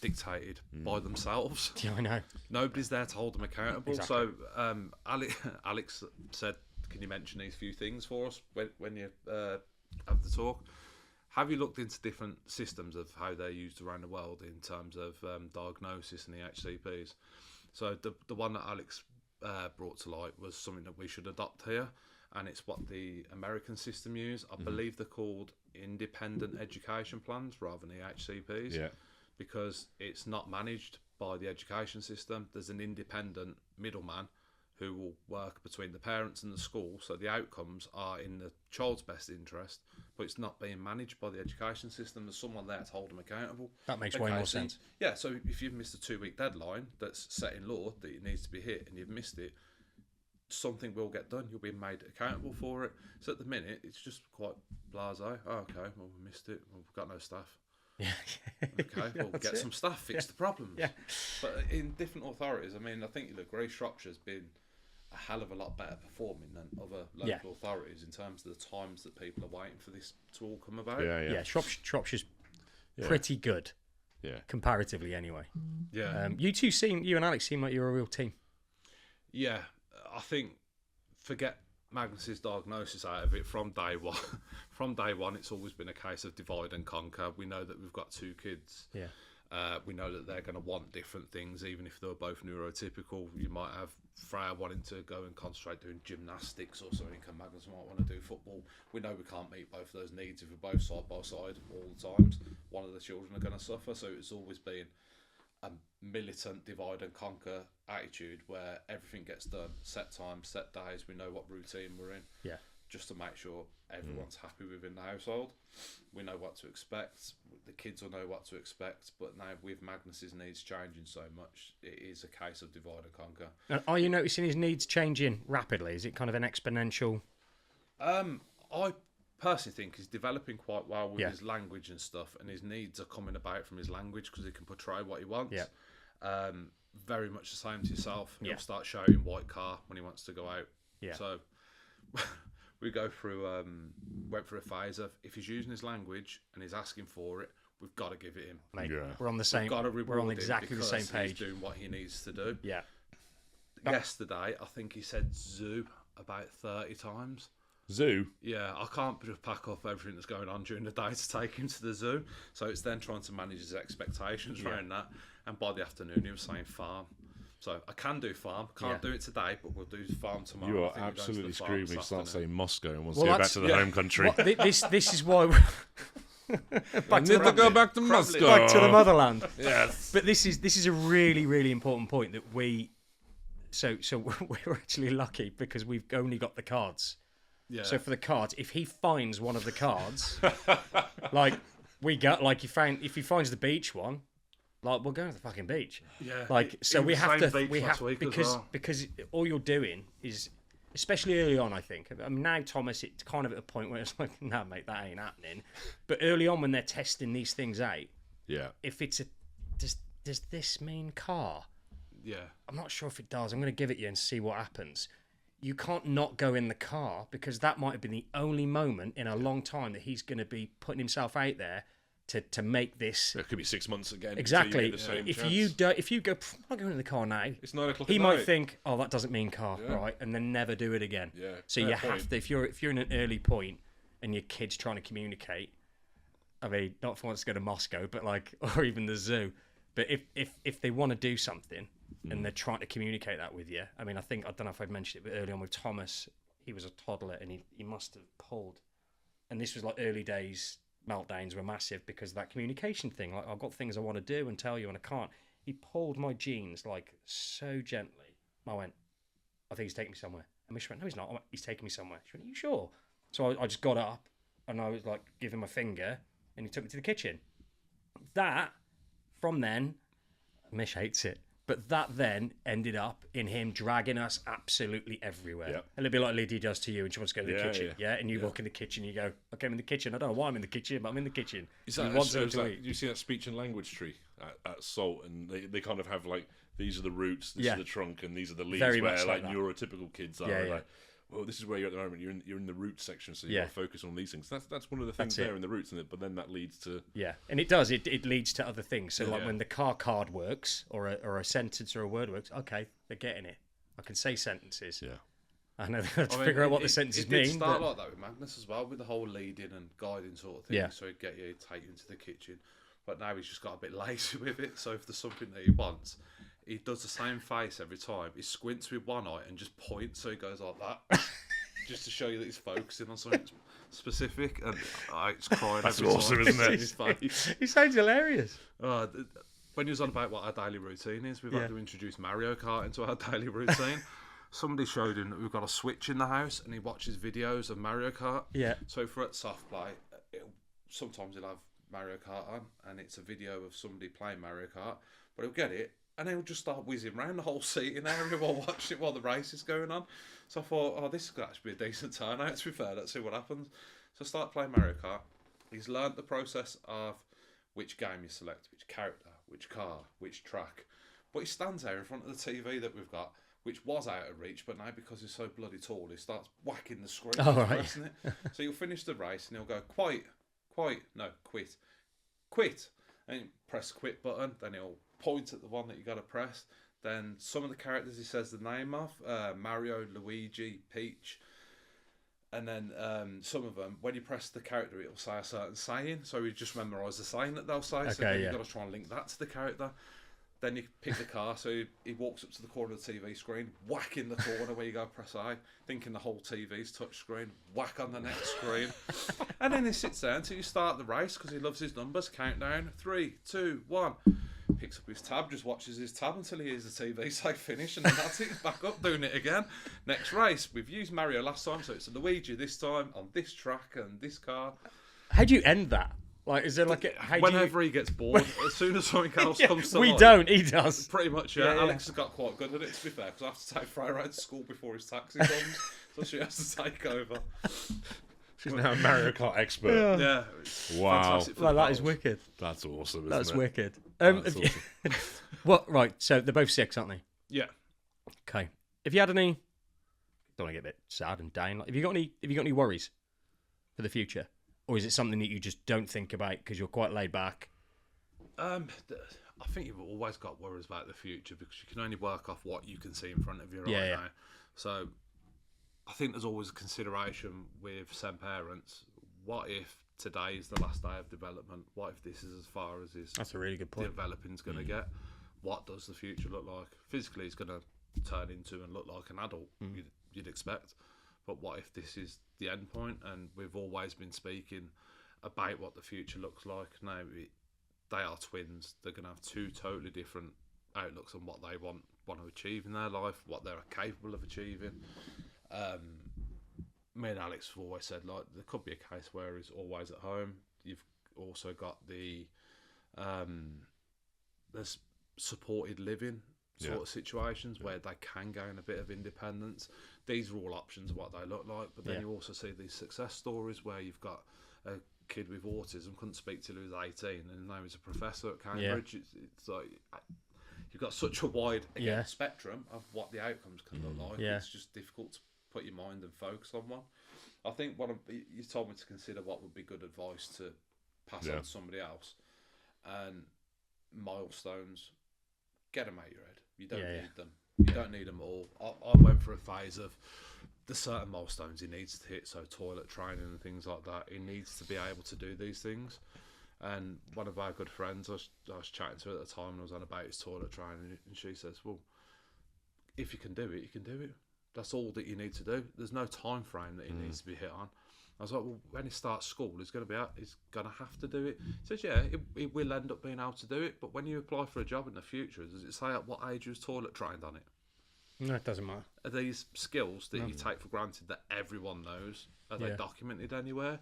Speaker 3: dictated by themselves.
Speaker 1: Yeah, I know.
Speaker 3: Nobody's there to hold them accountable.
Speaker 1: Exactly.
Speaker 3: So Alex said, can you mention these few things for us when you're have the talk. Have you looked into different systems of how they're used around the world in terms of diagnosis and the HCPs? So the one that Alex brought to light was something that we should adopt here, and it's what the American system use. I believe they're called independent education plans rather than the HCPs, because it's not managed by the education system. There's an independent middleman who will work between the parents and the school, so the outcomes are in the child's best interest, but it's not being managed by the education system. There's someone there to hold them accountable.
Speaker 1: That makes way more sense.
Speaker 3: Yeah, so if you've missed a 2-week deadline that's set in law that it needs to be hit and you've missed it, something will get done. You'll be made accountable for it. So at the minute, it's just quite blasé. Oh, okay, well, we missed it. Well, we've got no staff.
Speaker 1: Yeah.
Speaker 3: Okay, well, get some staff, fix the problems.
Speaker 1: Yeah.
Speaker 3: But in different authorities, I mean, I think you'll agree Shropshire's been a hell of a lot better performing than other local authorities in terms of the times that people are waiting for this to all come about.
Speaker 1: Yeah, Shropshire's pretty good.
Speaker 2: Yeah.
Speaker 1: Comparatively, anyway.
Speaker 3: Yeah.
Speaker 1: You and Alex seem like you're a real team.
Speaker 3: Yeah, I think forget Magnus's diagnosis out of it from day one. From day one, it's always been a case of divide and conquer. We know that we've got 2 kids.
Speaker 1: Yeah.
Speaker 3: We know that they're going to want different things, even if they're both neurotypical. You might have Freya wanting to go and concentrate doing gymnastics or something, and Magnus might want to do football. We know we can't meet both of those needs if we're both side by side all the times. One of the children are going to suffer, so it's always been a militant divide and conquer attitude where everything gets done, set times, set days, we know what routine we're in.
Speaker 1: Yeah.
Speaker 3: Just to make sure everyone's happy within the household. We know what to expect. The kids will know what to expect. But now with Magnus's needs changing so much, it is a case of divide and conquer.
Speaker 1: And are you noticing his needs changing rapidly? Is it kind of an exponential?
Speaker 3: I personally think he's developing quite well with his language and stuff, and his needs are coming about from his language because he can portray what he wants.
Speaker 1: Yeah.
Speaker 3: Very much the same to yourself.
Speaker 1: Yeah.
Speaker 3: He'll start shouting white car when he wants to go out.
Speaker 1: Yeah.
Speaker 3: So we go through went through a phase of if he's using his language and he's asking for it, we've got to give it him.
Speaker 1: Mate, we're on the same. We're on exactly the same page.
Speaker 3: He's doing what he needs to do.
Speaker 1: Yeah.
Speaker 3: Yesterday, I think he said zoo about 30 times.
Speaker 2: Zoo?
Speaker 3: Yeah, I can't just pack up everything that's going on during the day to take him to the zoo. So it's then trying to manage his expectations around that. And by the afternoon, he was saying farm. So I can do farm. Can't do it today, but we'll do farm tomorrow.
Speaker 2: You are absolutely screwed when you start saying Moscow and wants
Speaker 1: Well,
Speaker 2: to go back to the home country.
Speaker 1: This is why.
Speaker 2: I need to go back to Moscow.
Speaker 1: Back to the motherland.
Speaker 2: Yes.
Speaker 1: But this is a really, really important point that we. So we're actually lucky because we've only got the cards.
Speaker 3: Yeah.
Speaker 1: So for the cards, if he finds one of the cards, like we got, like if he finds the beach one, like we're going to the fucking beach.
Speaker 3: Yeah.
Speaker 1: Like so we have to because all you're doing is, especially early on, I think. I mean now Thomas, it's kind of at a point where it's like, nah, mate, that ain't happening. But early on when they're testing these things out, if it's a does this mean car?
Speaker 3: Yeah.
Speaker 1: I'm not sure if it does. I'm going to give it you and see what happens. You can't not go in the car because that might have been the only moment in a long time that he's going to be putting himself out there to make this.
Speaker 2: It could be 6 months again.
Speaker 1: Exactly. If you go, I'm not going in the car now.
Speaker 2: It's 9 o'clock.
Speaker 1: He might think, oh, that doesn't mean car, right, and then never do it again.
Speaker 2: Yeah.
Speaker 1: So you have to, if you're in an early point and your kid's trying to communicate. I mean, not if he wants to go to Moscow, but like, or even the zoo. But if they want to do something and they're trying to communicate that with you, I mean, I don't know if I'd mentioned it, but early on with Thomas, he was a toddler and he must have pulled, and this was like early days. Meltdowns were massive because of that communication thing. Like, I've got things I want to do and tell you and I can't. He pulled my jeans like so gently. I went, I think he's taking me somewhere. And Mish went, no, he's not. I went, he's taking me somewhere. She went, are you sure? So I just got up and I was like, give him my finger and he took me to the kitchen. That, from then, Mish hates it. But that then ended up in him dragging us absolutely everywhere. Yep. A little bit like Lydia does to you, and she wants to go to the kitchen. Yeah, and you walk in the kitchen, you go, okay, I'm in the kitchen. I don't know why I'm in the kitchen, but I'm in the kitchen.
Speaker 2: You see that speech and language tree at Salt, and they kind of have like, these are the roots, this is the trunk, and these are the leaves.
Speaker 1: Very
Speaker 2: where
Speaker 1: much
Speaker 2: like
Speaker 1: that.
Speaker 2: Neurotypical kids are like, well, this is where you're at the moment. You're in the roots section, so you got to focus on these things. That's one of the things there in the roots, but then that leads to
Speaker 1: and it does. It leads to other things. So like when the car card works, or a sentence or a word works, okay, they're getting it. I can say sentences. I know they have to figure out what the sentences mean.
Speaker 3: It did start like that with Magnus as well, with the whole leading and guiding sort of thing.
Speaker 1: Yeah.
Speaker 3: So he'd take you into the kitchen. But now he's just got a bit lazy with it. So if there's something that he wants, he does the same face every time. He squints with one eye and just points, so he goes like that. Just to show you that he's focusing on something specific. And it's crying.
Speaker 2: That's awesome, isn't it?
Speaker 3: His face.
Speaker 1: He sounds hilarious.
Speaker 3: When he was on about what our daily routine is, we've had to introduce Mario Kart into our daily routine. Somebody showed him that we've got a Switch in the house, and he watches videos of Mario Kart.
Speaker 1: Yeah.
Speaker 3: So if we're at soft play, sometimes he'll have Mario Kart on, and it's a video of somebody playing Mario Kart. But he'll get it, and he'll just start whizzing around the whole seating area while watching it while the race is going on. So I thought, this could actually be a decent turnout, to be fair. Let's see what happens. So I start playing Mario Kart. He's learnt the process of which game you select, which character, which car, which track. But he stands there in front of the TV that we've got, which was out of reach, but now because he's so bloody tall, he starts whacking the screen. Pressing it. So he'll finish the race and he'll go, quit. And you press the quit button, then he'll point at the one that you got to press. Then some of the characters he says the name of, Mario, Luigi, Peach. And then some of them, when you press the character, it'll say a certain saying. So you just memorise the saying that they'll say. Okay, so then you've got to try and link that to the character. Then you pick the car, so he walks up to the corner of the TV screen, whacking the corner where you go press A, thinking the whole TV's touch screen, whack on the next screen. And then he sits there until you start the race, because he loves his numbers, countdown, 3, 2, 1. Picks up his tab, just watches his tab until he hears the TV say finish, and then that's it, he's back up doing it again. Next race, we've used Mario last time, so it's a Luigi this time, on this track and this car.
Speaker 1: How do you end that? Like, is there like
Speaker 3: whenever he gets bored, as soon as something else comes to light.
Speaker 1: don't, he does.
Speaker 3: Pretty much, yeah. Alex has got quite good at it, to be fair, because I have to take Freya out to school before his taxi comes, so she has to take over.
Speaker 2: She's now a Mario Kart expert.
Speaker 3: Yeah.
Speaker 2: Wow.
Speaker 1: Well, that is wicked.
Speaker 2: That's awesome, isn't
Speaker 1: That's
Speaker 2: it?
Speaker 1: wicked.
Speaker 2: That's awesome.
Speaker 1: What? Right, so they're both 6, aren't they?
Speaker 3: Yeah.
Speaker 1: Okay. Have you had any... Don't want to get a bit sad and down. Have you got any worries for the future? Or is it something that you just don't think about because you're quite laid back?
Speaker 3: I think you've always got worries about the future because you can only work off what you can see in front of you right now. So I think there's always a consideration with some parents. What if today is the last day of development? What if this is as far as his
Speaker 1: That's a really good point.
Speaker 3: developing's going to get? What does the future look like? Physically, he's going to turn into and look like an adult, you'd expect. But what if this is the end point? And we've always been speaking about what the future looks like. Now, they are twins. They're going to have 2 totally different outlooks on what they want to achieve in their life, what they're capable of achieving. Me and Alex have always said, like, there could be a case where he's always at home. You've also got there's supported living sort of situations where they can gain a bit of independence. These are all options of what they look like, but then you also see these success stories where you've got a kid with autism, couldn't speak till he was 18, and now he's a professor at Cambridge. It's like you've got such a wide spectrum of what the outcomes can look like. It's just difficult to put your mind and focus on one. I think you told me to consider what would be good advice to pass on to somebody else, and milestones. Get them out your head. You don't need them. You don't need them all. I went through a phase of the certain milestones he needs to hit, so toilet training and things like that. He needs to be able to do these things. And one of our good friends, I was chatting to at the time, and I was on about his toilet training, and she says, "Well, if you can do it, you can do it. That's all that you need to do. There's no time frame that he needs to be hit on." I was like, well, when he starts school, he's going to have to do it. He says, yeah, he will end up being able to do it, but when you apply for a job in the future, does it say at what age you was toilet trained on it?
Speaker 1: No, it doesn't matter.
Speaker 3: Are these skills that you take for granted that everyone knows, are they documented anywhere?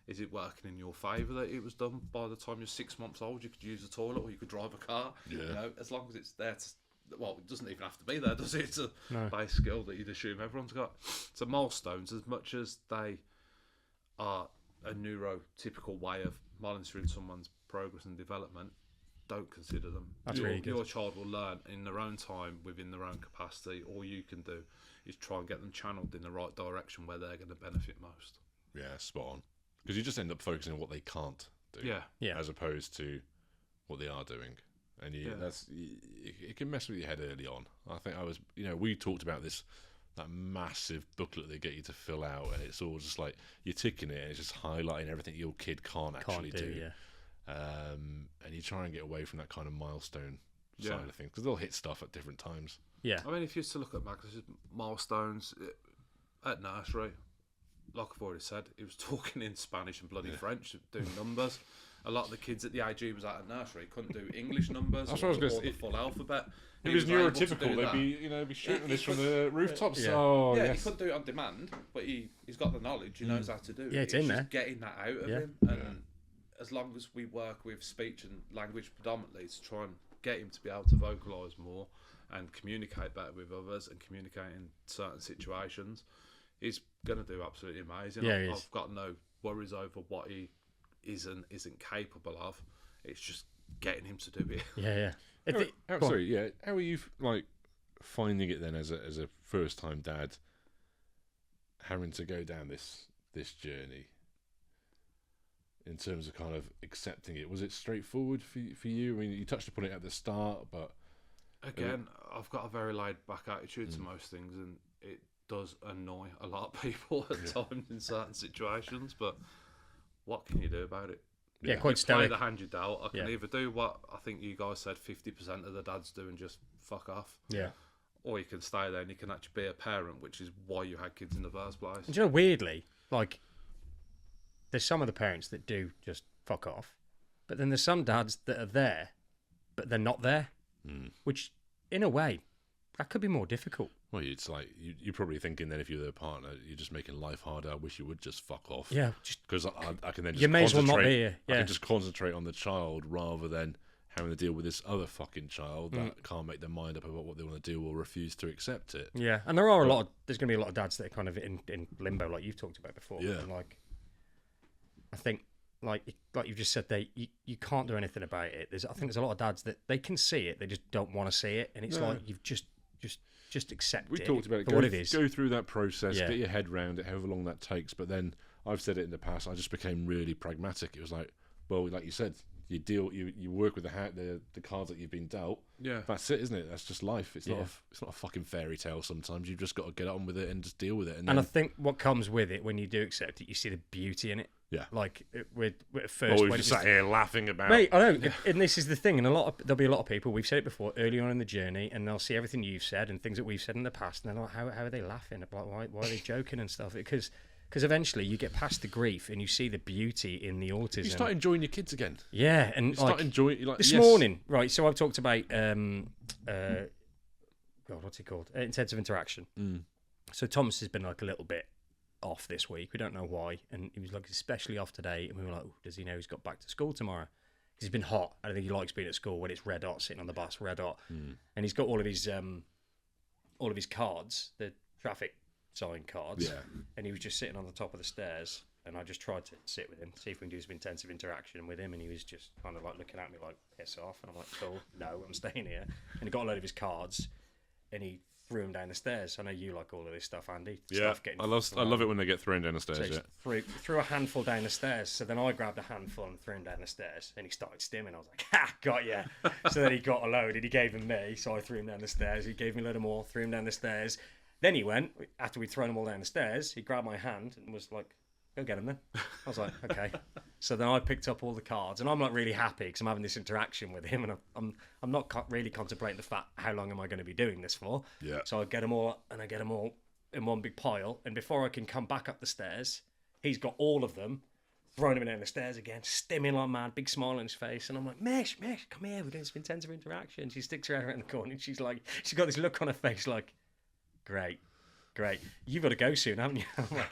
Speaker 3: Is it working in your favour that it was done by the time you're 6 months old? You could use a toilet or you could drive a car.
Speaker 2: Yeah.
Speaker 3: You know, as long as it's there well, it doesn't even have to be there, does it? It's a base skill that you'd assume everyone's got. So milestones, as much as they are a neurotypical way of monitoring someone's progress and development, don't consider them.
Speaker 1: That's really good.
Speaker 3: Your child will learn in their own time, within their own capacity. All you can do is try and get them channeled in the right direction where they're going to benefit most.
Speaker 2: Yeah, spot on. Because you just end up focusing on what they can't do, as opposed to what they are doing. And it can mess with your head early on. I think we talked about this that massive booklet they get you to fill out, and it's all just like you're ticking it, and it's just highlighting everything your kid can't actually do. And you try and get away from that kind of milestone side of things, because they'll hit stuff at different times.
Speaker 3: I mean, if you used to look at Magnus's milestones at nursery, like I've already said, he was talking in Spanish and bloody French, doing numbers. A lot of the kids at the age he was at nursery couldn't do English numbers or the full alphabet.
Speaker 2: It was neurotypical. They'd be shooting this from the rooftops. He couldn't do it on demand, but he's got the knowledge. He knows how to do it.
Speaker 1: It's in there.
Speaker 3: Getting that out of him, and as long as we work with speech and language predominantly to try and get him to be able to vocalise more and communicate better with others and communicate in certain situations, he's going to do absolutely amazing. I've got no worries over what he isn't capable of. It's just getting him to do it.
Speaker 2: How are you like finding it then as a first time dad, having to go down this journey in terms of kind of accepting it? Was it straightforward for you? I mean, you touched upon it at the start, but
Speaker 3: again, I've got a very laid back attitude to most things, and it does annoy a lot of people at times in certain situations, but what can you do about it?
Speaker 1: Quite stoic.
Speaker 3: Play the hand you dealt. I can either do what I think you guys said 50% of the dads do and just fuck off. Or you can stay there and you can actually be a parent, which is why you had kids in the first place.
Speaker 1: And you know, weirdly, like, there's some of the parents that do just fuck off, but then there's some dads that are there, but they're not there, which, in a way, that could be more difficult.
Speaker 2: Well, it's like you're probably thinking then if you're their partner, you're just making life harder. I wish you would just fuck off.
Speaker 1: Yeah,
Speaker 2: because I can then just
Speaker 1: you may as well not be here.
Speaker 2: I can just concentrate on the child rather than having to deal with this other fucking child that can't make their mind up about what they want to do or refuse to accept it.
Speaker 1: Yeah, and there's going to be a lot of dads that are kind of in limbo, like you've talked about before.
Speaker 2: Yeah.
Speaker 1: And like, I think, like you've just said, you can't do anything about it. I think there's a lot of dads that they can see it, they just don't want to see it, and it's like you've just accept
Speaker 2: we
Speaker 1: it.
Speaker 2: talked about it.
Speaker 1: For what it is.
Speaker 2: Go through that process, get your head round it, however long that takes. But then I've said it in the past. I just became really pragmatic. It was like, well, like you said, you work with the cards that you've been dealt.
Speaker 3: Yeah,
Speaker 2: that's it, isn't it? That's just life. It's not a fucking fairy tale. Sometimes you've just got to get on with it and just deal with it. And
Speaker 1: I think what comes with it when you do accept it, you see the beauty in it.
Speaker 2: Yeah,
Speaker 1: like with at first.
Speaker 2: We've just sat here laughing about.
Speaker 1: Mate, I know, and this is the thing, and there'll be a lot of people. We've said it before early on in the journey, and they'll see everything you've said and things that we've said in the past, and they're like, "How are they laughing? Like, why are they joking and stuff?" Because eventually you get past the grief and you see the beauty in the autism.
Speaker 2: You start enjoying your kids again.
Speaker 1: Yeah, and
Speaker 2: you start enjoying. Like,
Speaker 1: this morning, right? So I've talked about what's it called? Intensive interaction. So Thomas has been like a little bit off this week. We don't know why, and he was like especially off today, and we were like, does he know he's got back to school tomorrow? Because he's been hot. I don't think he likes being at school when it's red hot, sitting on the bus, red hot. And he's got all of his cards, the traffic sign cards, and he was just sitting on the top of the stairs, and I just tried to sit with him, see if we can do some intensive interaction with him, and he was just kind of like looking at me like, piss off, and I'm like, cool, no, I'm staying here. And he got a load of his cards, and he threw him down the stairs. I know you like all of this stuff, Andy.
Speaker 2: I love it when they get thrown down the stairs.
Speaker 1: So threw a handful down the stairs. So then I grabbed a handful and threw him down the stairs, and he started stimming. I was like, "Ha, got ya!" So then he got a load, and he gave him me. So I threw him down the stairs. He gave me a load more, threw him down the stairs. Then he went after we'd thrown them all down the stairs. He grabbed my hand and was like, "Go get him then." I was like, "Okay." So then I picked up all the cards, and I'm not really happy because I'm having this interaction with him, and I'm not really contemplating the fact how long am I going to be doing this for.
Speaker 2: Yeah.
Speaker 1: So I get them all, and I get them all in one big pile, and before I can come back up the stairs, he's got all of them, throwing them down the stairs again, stimming like mad, big smile on his face, and I'm like, Mish, come here, we're doing some intensive interaction. She sticks her head around the corner, and she's got this look on her face like, great. You've got to go soon, haven't you? I'm like,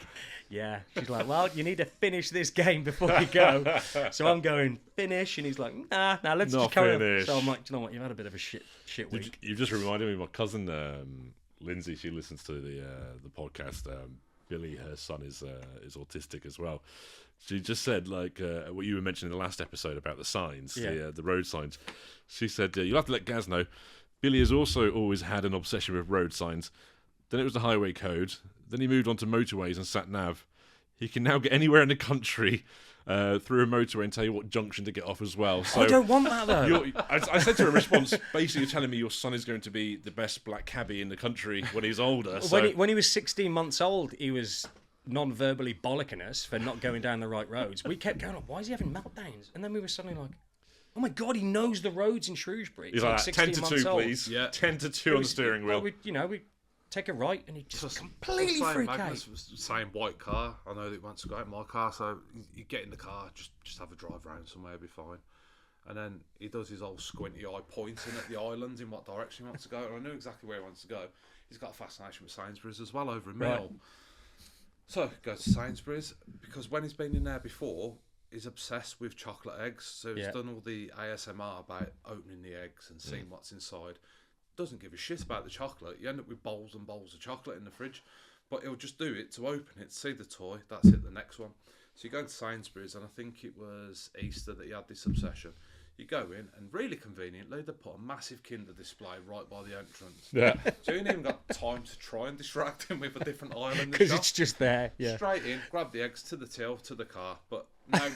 Speaker 1: yeah. She's like, well, you need to finish this game before you go. So I'm going, finish. And he's like, nah, let's just carry on. So I'm like, do you know what? You've had a bit of a shit week.
Speaker 2: You've just reminded me of my cousin, Lindsay. She listens to the podcast. Billy, her son, is autistic as well. She just said, like, what you were mentioning in the last episode about the signs, the road signs. She said, you'll have to let Gaz know. Billy has also always had an obsession with road signs. Then it was the highway code. Then he moved on to motorways and sat nav. He can now get anywhere in the country through a motorway and tell you what junction to get off as well. So
Speaker 1: I don't want that though.
Speaker 2: I said to her in response, basically you're telling me your son is going to be the best black cabbie in the country when he's older. So.
Speaker 1: When he was 16 months old, he was non-verbally bollocking us for not going down the right roads. We kept going, why is he having meltdowns? And then we were suddenly like, oh my God, he knows the roads in Shrewsbury.
Speaker 2: He's like
Speaker 1: 16
Speaker 2: 10 to 2,
Speaker 1: months old.
Speaker 2: please.
Speaker 3: Yeah.
Speaker 2: 10 to 2 on the steering wheel.
Speaker 1: We take a right and he just completely freak out.
Speaker 3: Magnus was saying white car. I know that he wants to go out in my car, so you get in the car, just have a drive around somewhere, it'll be fine. And then he does his old squinty eye pointing at the island in what direction he wants to go. And I knew exactly where he wants to go. He's got a fascination with Sainsbury's as well over in Mill.
Speaker 1: Right.
Speaker 3: So he goes to Sainsbury's because when he's been in there before, he's obsessed with chocolate eggs. So he's done all the ASMR about opening the eggs and seeing what's inside. Doesn't give a shit about the chocolate. You end up with bowls and bowls of chocolate in the fridge, but he'll just do it to open it, see the toy, that's it, the next one. So you go to Sainsbury's, and I think it was Easter that he had this obsession. You go in, and really conveniently, they put a massive Kinder display right by the entrance.
Speaker 2: Yeah.
Speaker 3: So you ain't even got time to try and distract him with a different aisle in the
Speaker 1: Because
Speaker 3: shop.
Speaker 1: it's just there. Yeah.
Speaker 3: Straight in, grab the eggs to the till, to the car. But now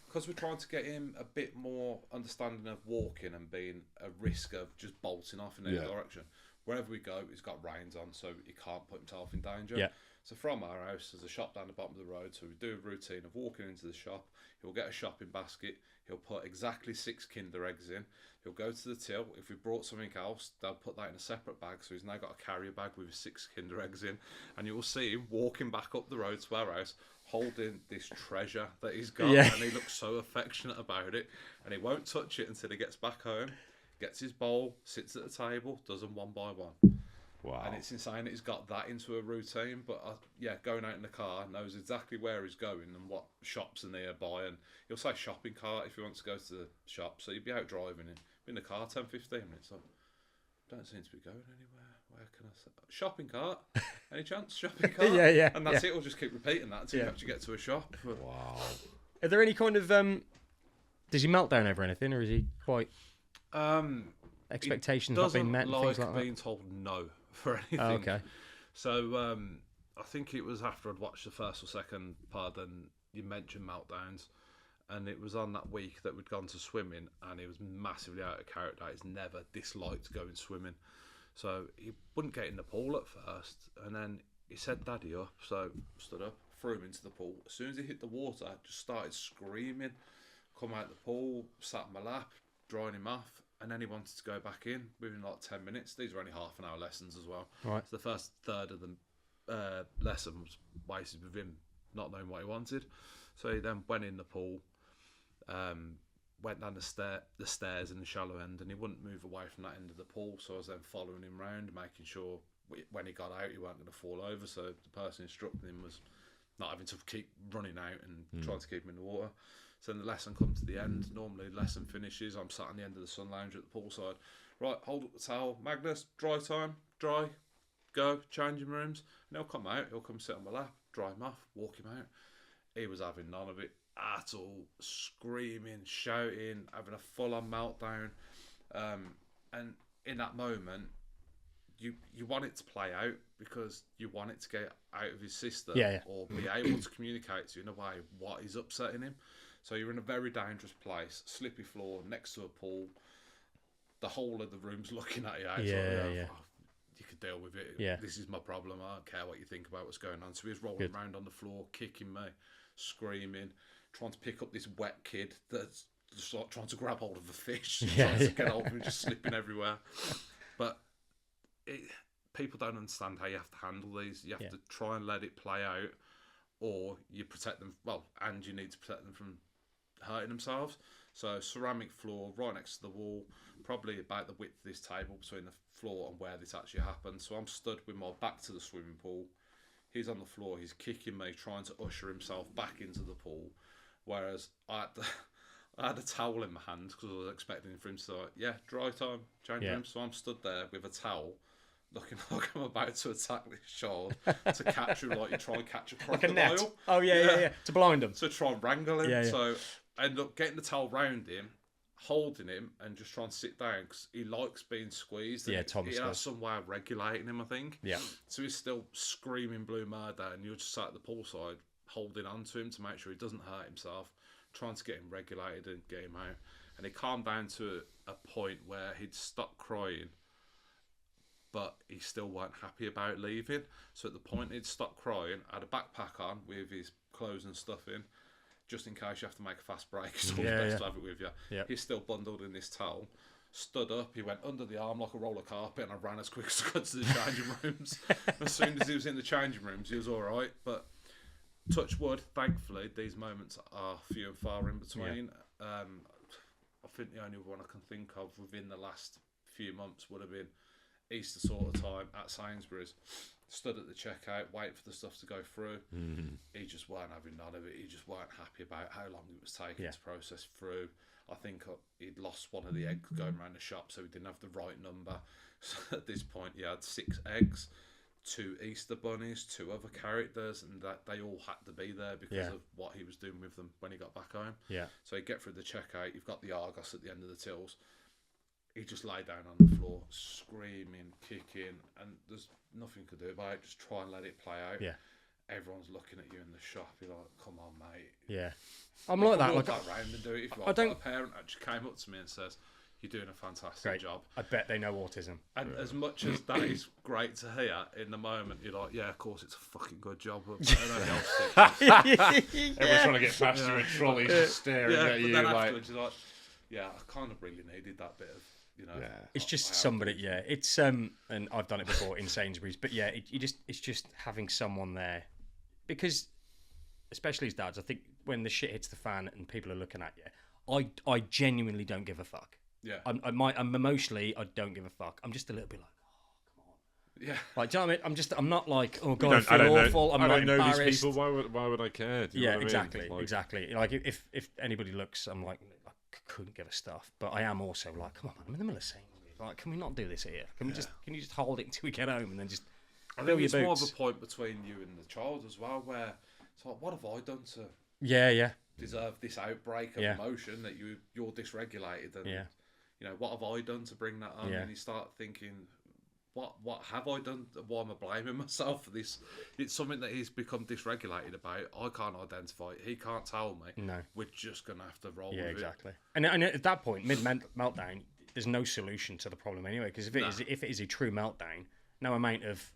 Speaker 3: because we're trying to get him a bit more understanding of walking and being a risk of just bolting off in any direction. Wherever we go, he's got reins on, so he can't put himself in danger.
Speaker 1: Yeah.
Speaker 3: So from our house, there's a shop down the bottom of the road, so we do a routine of walking into the shop. He'll get a shopping basket. He'll put exactly 6 Kinder eggs in. He'll go to the till. If we brought something else, they'll put that in a separate bag, so he's now got a carrier bag with his 6 Kinder eggs in. And you will see him walking back up the road to our house, holding this treasure that he's got, and he looks so affectionate about it, and he won't touch it until he gets back home, gets his bowl, sits at the table, does them one by one.
Speaker 2: Wow.
Speaker 3: And it's insane that he's got that into a routine, but going out in the car, knows exactly where he's going and what shops are nearby, and he'll say shopping cart if he wants to go to the shop, so he'd be out driving and be in the car 10-15 minutes, like, don't seem to be going anywhere. Where can I say? Shopping cart? Any chance? Shopping cart?
Speaker 1: Yeah.
Speaker 3: And that's it. We'll just keep repeating that until you actually get to a shop. But
Speaker 2: Wow.
Speaker 1: Are there any kind of does he melt down over anything, or is he quite expectations not being met and things like that?
Speaker 3: Being told no for anything.
Speaker 1: Oh, okay.
Speaker 3: So I think it was after I'd watched the first or second part, and you mentioned Meltdowns, and it was on that week that we'd gone to swimming, and he was massively out of character. He's never disliked going swimming, so he wouldn't get in the pool at first, and then he said "Daddy up," so stood up, threw him into the pool. As soon as he hit the water, just started screaming, come out the pool, sat in my lap, drying him off, and then he wanted to go back in within like 10 minutes. These were only half-an-hour lessons as well.
Speaker 1: Right.
Speaker 3: So the first third of the lesson was wasted with him not knowing what he wanted. So he then went in the pool, went down the stairs in the shallow end, and he wouldn't move away from that end of the pool. So I was then following him round, making sure when he got out, he weren't going to fall over. So the person instructing him was not having to keep running out and trying to keep him in the water. So then the lesson comes to the end. Normally the lesson finishes, I'm sat on the end of the sun lounge at the poolside. Right, hold up the towel. Magnus, dry time, dry, go, changing rooms. And he'll come out, he'll come sit on my lap, dry him off, walk him out. He was having none of it at all, screaming, shouting, having a full-on meltdown. And in that moment, you want it to play out because you want it to get out of his system or be able to communicate to you in a way what is upsetting him. So you're in a very dangerous place, slippy floor, next to a pool. The whole of the room's looking at you. Oh, you could deal with it.
Speaker 1: Yeah.
Speaker 3: This is my problem. I don't care what you think about what's going on. So he's rolling around on the floor, kicking me, screaming, trying to pick up this wet kid that's just like trying to grab hold of a fish, trying to get hold of him, just slipping everywhere. But people don't understand how you have to handle these. You have to try and let it play out, or you protect them. Well, and you need to protect them from hurting themselves. So ceramic floor right next to the wall, probably about the width of this table between the floor and where this actually happened. So I'm stood with my back to the swimming pool. He's on the floor. He's kicking me, trying to usher himself back into the pool. Whereas I had a towel in my hand because I was expecting for him to say, dry time, change room. So I'm stood there with a towel, looking like I'm about to attack this child to catch him, like you try and catch a crocodile.
Speaker 1: Like a net. Oh, yeah. To blind him.
Speaker 3: To try and wrangle him.
Speaker 1: Yeah.
Speaker 3: So I end up getting the towel round him, holding him, and just trying to sit down because he likes being squeezed.
Speaker 1: Yeah,
Speaker 3: and
Speaker 1: Thomas
Speaker 3: he has
Speaker 1: does.
Speaker 3: some way of regulating him, I think.
Speaker 1: Yeah.
Speaker 3: So he's still screaming blue murder, and you're just sat at the poolside holding on to him to make sure he doesn't hurt himself, trying to get him regulated and get him out. And he calmed down to a point where he'd stopped crying, but he still weren't happy about leaving. So at the point he'd stopped crying, had a backpack on with his clothes and stuff in, just in case you have to make a fast break. It's always best to have it with you. Yeah. He's still bundled in this towel. Stood up, he went under the arm like a roller carpet, and I ran as quick as I could to the changing rooms. As soon as he was in the changing rooms, he was all right. But touch wood, thankfully, these moments are few and far in between. I think the only one I can think of within the last few months would have been Easter sort of time at Sainsbury's. Stood at the checkout, waiting for the stuff to go through. He just weren't having none of it. He just weren't happy about how long it was taking to process through. I think he'd lost one of the eggs going around the shop, so he didn't have the right number. So at this point, he had 6 eggs, 2 Easter bunnies, 2 other characters, and that they all had to be there because of what he was doing with them when he got back home. So you get through the checkout, you've got the Argos at the end of the tills. He just lay down on the floor, screaming, kicking, and there's nothing to do about it. Just try and let it play out. Everyone's looking at you in the shop. You're like, "Come on, mate."
Speaker 1: I'm like that.
Speaker 3: Like round and do it if you want. A parent actually came up to me and says, "You're doing a fantastic job."
Speaker 1: I bet they know autism.
Speaker 3: And as much as that is great to hear, in the moment you're like, "Yeah, of course, it's a fucking good job."
Speaker 2: Everyone's trying to get past you in trolleys, staring at you.
Speaker 3: But then afterwards, you're like, "Yeah, I kind of really needed that bit of."
Speaker 1: It's just somebody. It's and I've done it before in Sainsbury's, but it's just having someone there, because especially as dads, I think when the shit hits the fan and people are looking at you, I genuinely don't give a fuck. I'm emotionally, I don't give a fuck. I'm just a little bit like, oh, come on. Like, do you know what I mean? I'm not like, oh god, I feel awful. I'm not embarrassed.
Speaker 2: Know these people. Why would I care? Do you know what
Speaker 1: exactly,
Speaker 2: I mean?
Speaker 1: exactly. Like if anybody looks, I'm like, couldn't give a stuff, but I am also like, come on, man, I'm in the middle of saying, like, can we not do this here? Can you just hold it until we get home and then just
Speaker 3: I think it's more of a point between you and the child as well, where it's like, what have I done to deserve this outbreak of emotion that you're dysregulated, and you know, what have I done to bring that on? And you start thinking, what have I done? Why am I blaming myself for this? It's something that he's become dysregulated about. I can't identify it. He can't tell me.
Speaker 1: No.
Speaker 3: We're just going to have to roll with
Speaker 1: exactly. And at that point, mid-meltdown, there's no solution to the problem anyway, because if it is a true meltdown, no amount of,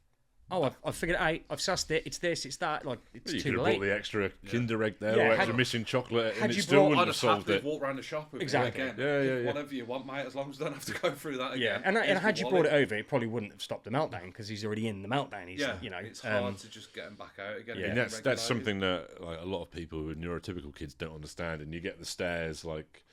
Speaker 1: I've figured it out, I've sussed it, it's this, it's that, like, it's too late. You could have
Speaker 2: bought the extra Kinder Egg there, or extra missing chocolate, and it still wouldn't have solved it.
Speaker 3: Walk around the shop with
Speaker 1: exactly.
Speaker 3: it again. Whatever you want, mate, as long as you don't have to go through that again.
Speaker 1: And had you brought it over, it probably wouldn't have stopped the meltdown, because he's already in the meltdown. He's, you know,
Speaker 3: it's hard to just get him back out again.
Speaker 2: And that's something that, like, a lot of people with neurotypical kids don't understand, and you get the stares like,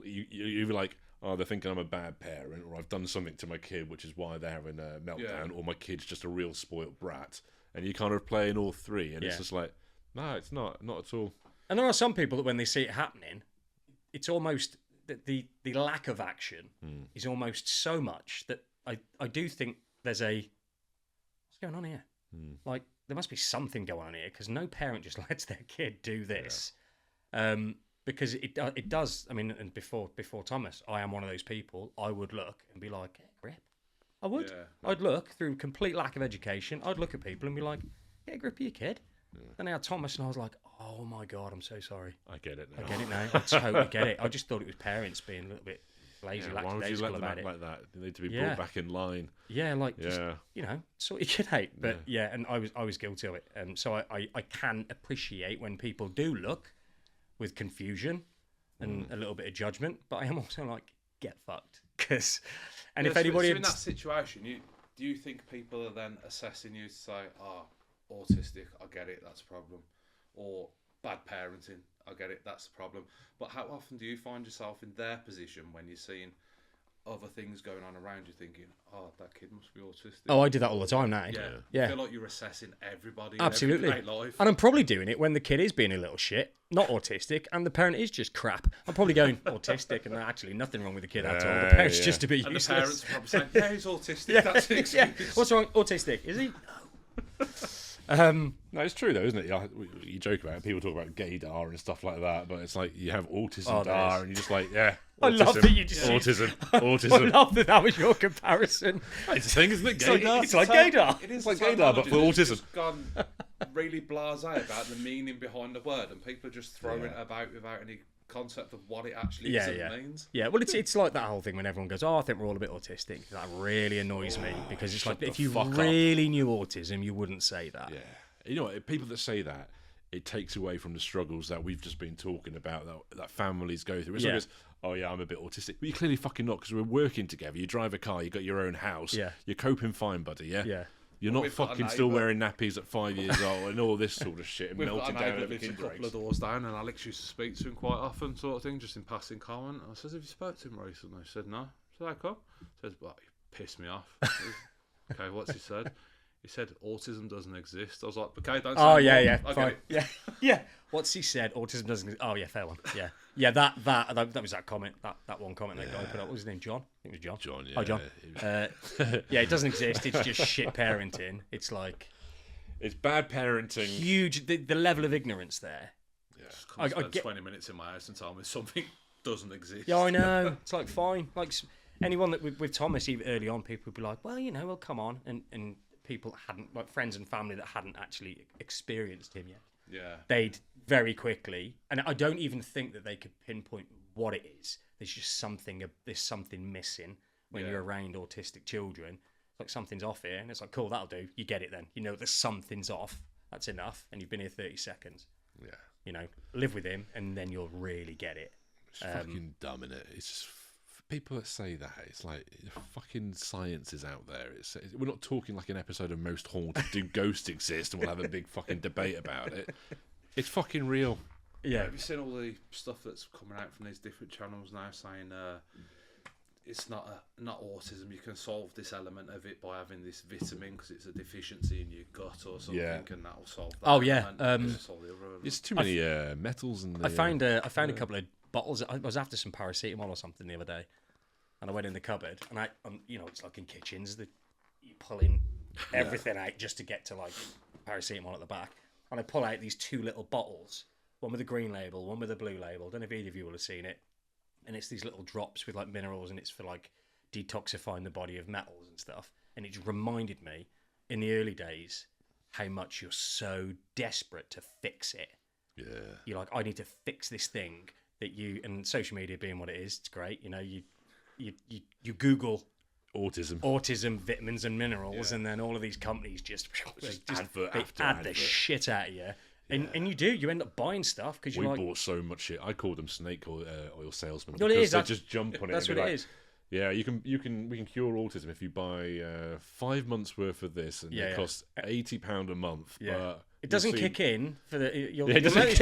Speaker 2: you're like, they're thinking I'm a bad parent, or I've done something to my kid, which is why they're having a meltdown, or my kid's just a real spoilt brat. And you kind of play in all three, and it's just like, no, it's not at all.
Speaker 1: And there are some people that when they see it happening, it's almost the lack of action is almost so much that I do think there's what's going on here? Like, there must be something going on here, because no parent just lets their kid do this. Because it does. I mean, and before Thomas, I am one of those people. I would look and be like, hey, grip. I would. Yeah. I'd look through complete lack of education. I'd look at people and be like, get a grip of your kid. Then I had Thomas, and I was like, oh my God, I'm so sorry.
Speaker 2: I get it now.
Speaker 1: I totally get it. I just thought it was parents being a little bit lazy,
Speaker 2: why would you let them act like that? They need to be brought back in line.
Speaker 1: Yeah, like, just, you know, sort your kid out. But and I was guilty of it. So I can appreciate when people do look with confusion and a little bit of judgment, but I am also like, get fucked. If anybody
Speaker 3: in that situation, do you think people are then assessing you to say, autistic, I get it, that's a problem, or bad parenting, I get it, that's the problem? But how often do you find yourself in their position when you're seeing other things going on around you, thinking, that kid must be autistic?
Speaker 1: I do that all the time now.
Speaker 3: Yeah. I feel like you're assessing everybody.
Speaker 1: Absolutely.
Speaker 3: In everyday life.
Speaker 1: And I'm probably doing it when the kid is being a little shit, not autistic, and the parent is just crap. I'm probably going autistic, and actually nothing wrong with the kid at all. The parent's just to be useless.
Speaker 3: And the parents are probably saying, yeah, he's autistic. That's the excuse.
Speaker 1: What's wrong? Autistic? Is he?
Speaker 2: No, it's true though, isn't it? You joke about it. People talk about gaydar and stuff like that, but it's like you have autism dar, and you're just like, autism,
Speaker 1: I love that you just
Speaker 2: autism.
Speaker 1: I love that was your comparison.
Speaker 2: It's a thing, isn't it? Gaydar.
Speaker 1: It's like gaydar.
Speaker 3: It is
Speaker 2: like gaydar, but for autism.
Speaker 3: Gone really blasé about the meaning behind the word, and people are just throwing it about without any concept of what it actually is and means.
Speaker 1: Yeah, well, it's like that whole thing when everyone goes, "Oh, I think we're all a bit autistic." That really annoys me because it's like if you really knew autism, you wouldn't say that.
Speaker 2: Yeah, you know what? People that say that, it takes away from the struggles that we've just been talking about that families go through. It's like this, oh yeah, I'm a bit autistic, but you're clearly fucking not because we're working together. You drive a car, you got your own house, you're coping fine, buddy. Yeah. You're not fucking still wearing nappies at 5 years old and all this sort of shit and melting down over
Speaker 3: a couple of doors down, and Alex used to speak to him quite often, sort of thing, just in passing comment. I says, "Have you spoke to him recently?" I said, "No." I said, "How come?" He says, "Well, he pissed me off." Okay, what's he said? He said, "Autism doesn't exist." I was like, "Okay, don't say
Speaker 1: Oh, yeah,
Speaker 3: fine.
Speaker 1: Yeah. What's he said? Autism doesn't exist. Oh, yeah, fair one. Yeah, that was that comment, that one comment that guy put up. What was his name? John? I think it was John.
Speaker 2: John, yeah.
Speaker 1: Oh, John. Yeah, it doesn't exist. It's just shit parenting. It's like...
Speaker 2: It's bad parenting.
Speaker 1: Huge. The level of ignorance there.
Speaker 3: Yeah. I spend 20 minutes in my house and tell me something doesn't exist.
Speaker 1: Yeah, I know. It's like, fine. Like, anyone that... With Thomas, even early on, people would be like, well, come on. And people hadn't... Like, friends and family that hadn't actually experienced him yet.
Speaker 3: Yeah.
Speaker 1: They'd very quickly, and I don't even think that they could pinpoint what it is. There's just something missing when you're around autistic children. It's like something's off here, and it's like, cool, that'll do. You get it then. You know that something's off. That's enough, and you've been here 30 seconds. Yeah. You know, live with him, and then you'll really get it.
Speaker 2: It's fucking dumb, innit? It's just people that say that. It's like fucking science is out there. We're not talking like an episode of Most Haunted. Do ghosts exist? And we'll have a big fucking debate about it. It's fucking real.
Speaker 3: Yeah. Have you seen all the stuff that's coming out from these different channels now saying it's not autism? You can solve this element of it by having this vitamin because it's a deficiency in your gut or something, and that'll solve that.
Speaker 1: Oh yeah.
Speaker 2: It's too many metals. And
Speaker 1: I found a couple of bottles. I was after some paracetamol or something the other day, and I went in the cupboard, and it's like in kitchens that you pull in everything out just to get to like paracetamol at the back, and I pull out these two little bottles, one with a green label, one with a blue label. Don't know if either of you will have seen it, and it's these little drops with like minerals, and it's for like detoxifying the body of metals and stuff. And it reminded me in the early days how much you're so desperate to fix it.
Speaker 2: Yeah,
Speaker 1: you're like, I need to fix this thing. That you, and social media being what it is, it's great. You know, you Google autism, vitamins and minerals, and then all of these companies just add the shit out of you. And you end up buying stuff because
Speaker 2: we bought so much shit. I call them snake oil salesmen
Speaker 1: because
Speaker 2: they just jump on it.
Speaker 1: That's what it is.
Speaker 2: Yeah, we can cure autism if you buy 5 months worth of this, and it costs £80 a month.
Speaker 1: Yeah.
Speaker 2: But
Speaker 1: it doesn't kick in for the. You'll notice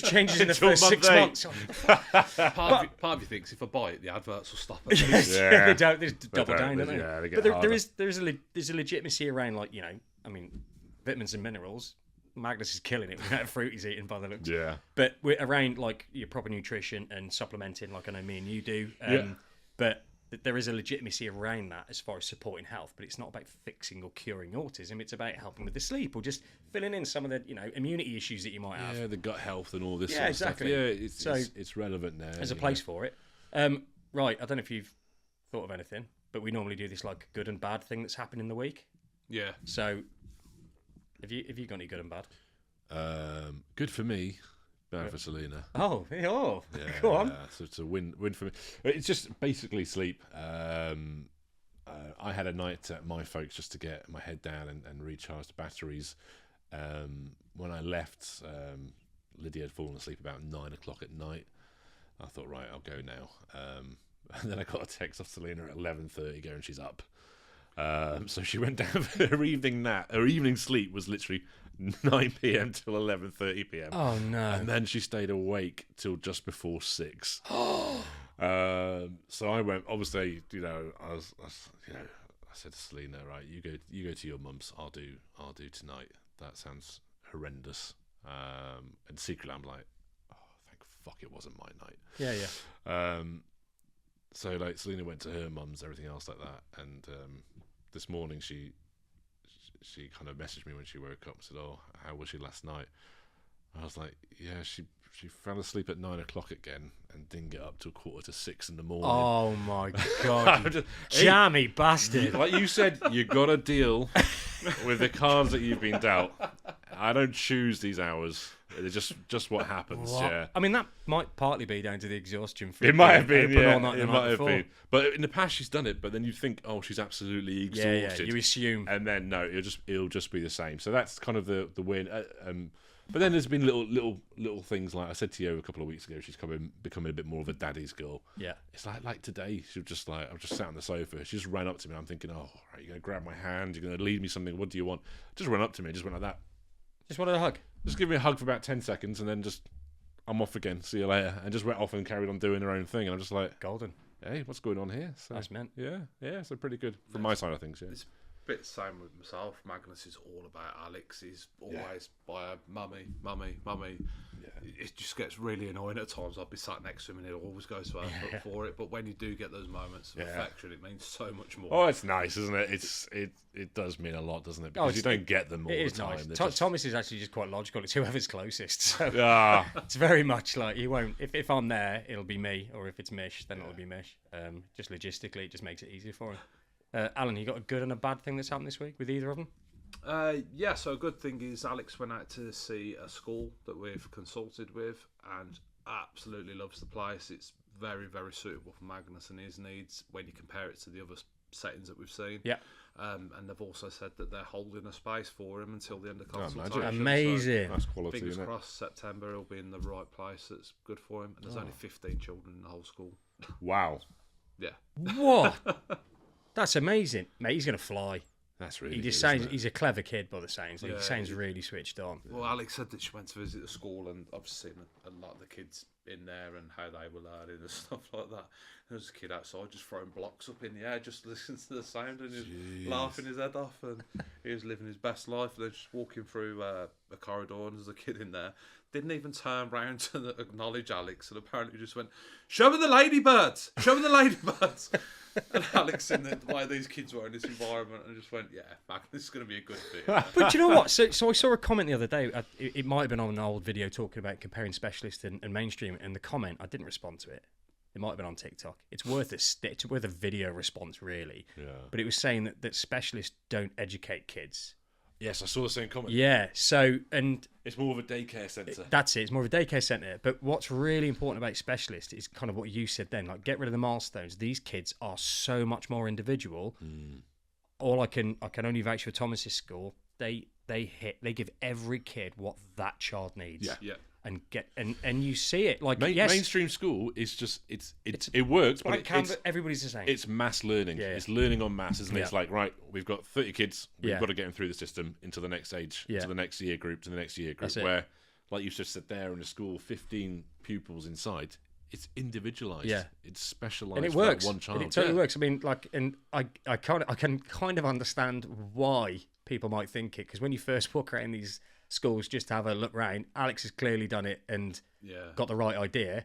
Speaker 1: changes in the first 6 months.
Speaker 3: Part of you thinks if I buy it, the adverts will stop it.
Speaker 1: They don't. They double down, don't they?
Speaker 2: Yeah, they
Speaker 1: but there's a legitimacy around, like, vitamins and minerals. Magnus is killing it with that fruit he's eating by the looks.
Speaker 2: Yeah.
Speaker 1: But we're around like your proper nutrition and supplementing, like I know me and you do. But there is a legitimacy around that as far as supporting health, but it's not about fixing or curing autism. It's about helping with the sleep or just filling in some of the immunity issues that you might have.
Speaker 2: Yeah, the gut health and all this sort of stuff. Yeah, it's relevant there.
Speaker 1: There's a place for it. Right, I don't know if you've thought of anything, but we normally do this like good and bad thing that's happened in the week.
Speaker 3: Yeah.
Speaker 1: So have you got any good and bad?
Speaker 2: Good for me. Bad for Selena.
Speaker 1: Oh,
Speaker 2: yeah,
Speaker 1: go on.
Speaker 2: So it's a win for me. It's just basically sleep. I had a night at my folks just to get my head down and recharge the batteries. When I left, Lydia had fallen asleep about 9 o'clock at night. I thought, right, I'll go now. And then I got a text off Selena at 11:30 going, she's up. So she went down for her evening nap. Her evening sleep was literally 9 p.m. till 11:30 p.m.
Speaker 1: Oh no!
Speaker 2: And then she stayed awake till just before 6. So I went. Obviously, I said to Selena, right, you go to your mum's. I'll do tonight. That sounds horrendous. And secretly, I'm like, oh, thank fuck it wasn't my night.
Speaker 1: Yeah.
Speaker 2: So like Selena went to her mum's, everything else like that, and this morning she kind of messaged me when she woke up and said, "Oh, how was she last night?" I was like, "Yeah, she fell asleep at 9 o'clock again and didn't get up till 5:45 in the morning."
Speaker 1: Oh my god, jammy bastard!
Speaker 2: Like you said, you got to deal with the cards that you've been dealt, I don't choose these hours. It's just what happens.
Speaker 1: What?
Speaker 2: Yeah.
Speaker 1: I mean, that might partly be down to the exhaustion.
Speaker 2: It might have been,
Speaker 1: open
Speaker 2: yeah.
Speaker 1: all night the
Speaker 2: It
Speaker 1: night
Speaker 2: might have
Speaker 1: before.
Speaker 2: been. But in the past, she's done it. But then you think, oh, she's absolutely exhausted.
Speaker 1: Yeah, you assume.
Speaker 2: And then no, it'll just be the same. So that's kind of the win. But then there's been little things like I said to you a couple of weeks ago. She's becoming a bit more of a daddy's girl.
Speaker 1: Yeah.
Speaker 2: It's like today. She was just like I was just sat on the sofa. She just ran up to me. I'm thinking, oh, right, you're gonna grab my hand. You're gonna lead me something. What do you want? Just run up to me. Just went like that.
Speaker 1: Just wanted a hug.
Speaker 2: Just give me a hug for about 10 seconds, and then I'm off again. See you later. And just went off and carried on doing her own thing. And I'm just like,
Speaker 1: Golden.
Speaker 2: hey, what's going on here? So,
Speaker 1: Nice man.
Speaker 2: Yeah. So pretty good from my side of things. Yeah.
Speaker 3: It's a bit the same with myself. Magnus is all about Alex. He's always by her, mummy. Yeah. It just gets really annoying at times. I'll be sat next to him and he'll always go to her for it. But when you do get those moments of affection, it means so much more.
Speaker 2: Oh, it's nice, isn't it? It does mean a lot, doesn't it? Because you don't get them all the time.
Speaker 1: It is nice. Thomas is actually just quite logical. It's whoever's closest. So it's very much like he won't. If I'm there, it'll be me, or if it's Mish, then it'll be Mish. Just logistically, it just makes it easier for him. Allan, you got a good and a bad thing that's happened this week with either of them?
Speaker 3: So a good thing is Alex went out to see a school that we've consulted with and absolutely loves the place. It's very, very suitable for Magnus and his needs when you compare it to the other settings that we've seen.
Speaker 1: Yeah.
Speaker 3: And they've also said that they're holding a space for him until the end of consultation.
Speaker 1: Amazing.
Speaker 2: So that's quality,
Speaker 3: fingers
Speaker 2: isn't it?
Speaker 3: crossed, September he'll be in the right place that's good for him. And there's only 15 children in the whole school.
Speaker 2: Wow.
Speaker 3: Yeah.
Speaker 1: What? That's amazing, mate. He's gonna fly.
Speaker 2: That's really.
Speaker 1: He just
Speaker 2: good,
Speaker 1: sounds.
Speaker 2: isn't it?
Speaker 1: He's a clever kid by the sounds. Like,
Speaker 3: Yeah,
Speaker 1: he sounds really switched on.
Speaker 3: Well, Alex said that she went to visit the school and I've seen a lot of the kids in there and how they were learning and stuff like that. There was a kid outside just throwing blocks up in the air, just listening to the sound and just laughing his head off, and he was living his best life. They're just walking through a corridor and there's a kid in there. Didn't even turn round to acknowledge Alex and apparently just went, "Show me the ladybirds! Show me the ladybirds!" And Alex, in the way these kids were in this environment, and just went, "Yeah, Magnus, this is going to be a good thing."
Speaker 1: But you know what? So I saw a comment the other day. It might have been on an old video talking about comparing specialist and mainstream. And the comment, I didn't respond to it. It might have been on TikTok. It's worth a video response, really.
Speaker 2: Yeah.
Speaker 1: But it was saying that specialists don't educate kids.
Speaker 2: Yes, I saw the same comment.
Speaker 1: Yeah. So and
Speaker 2: It's more of a daycare centre.
Speaker 1: that's it. It's more of a daycare centre. But what's really important about specialists is kind of what you said then. Like, get rid of the milestones. These kids are so much more individual. All I can only vouch for Thomas's school. They give every kid what that child needs.
Speaker 3: Yeah.
Speaker 1: And you see it like
Speaker 2: Mainstream school is just it works, but
Speaker 1: everybody's the same.
Speaker 2: it's mass learning.
Speaker 1: Yeah.
Speaker 2: It's learning on mass, isn't it?
Speaker 1: Yeah.
Speaker 2: It's like, right, we've got 30 kids, we've
Speaker 1: Yeah.
Speaker 2: got to get them through the system into the next age,
Speaker 1: Yeah.
Speaker 2: to the next year group, to the next year group.
Speaker 1: That's it.
Speaker 2: Where, like you just said there in a school, 15 pupils inside, it's individualised.
Speaker 1: Yeah.
Speaker 2: It's specialised.
Speaker 1: And it
Speaker 2: for
Speaker 1: works.
Speaker 2: That one child.
Speaker 1: And it totally works. I mean, like, and I can kind of understand why people might think it, because when you first walk around these schools, just to have a look round, Alex has clearly done it and got the right idea.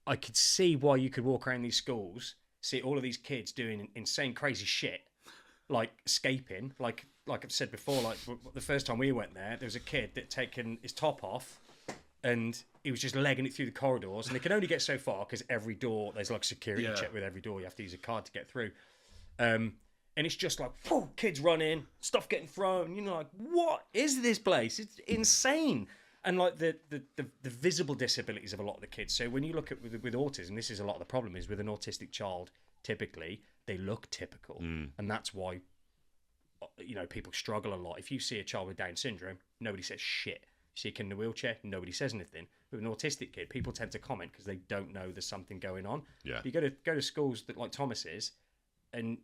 Speaker 1: I could see why you could walk around these schools, see all of these kids doing insane, crazy shit, like escaping. Like I've said before, like the first time we went there was a kid that taken his top off, and he was just legging it through the corridors, and they can only get so far because every door there's like a security check with every door. You have to use a card to get through. And it's just like, whew, kids running, stuff getting thrown. You know, like, what is this place? It's insane. And like the visible disabilities of a lot of the kids. So when you look at with autism, this is a lot of the problem is with an autistic child. Typically, they look typical, and that's why people struggle a lot. If you see a child with Down syndrome, nobody says shit. You see a kid in a wheelchair, nobody says anything. With an autistic kid, people tend to comment because they don't know there's something going on.
Speaker 2: Yeah.
Speaker 1: You go to schools that like Thomas is, and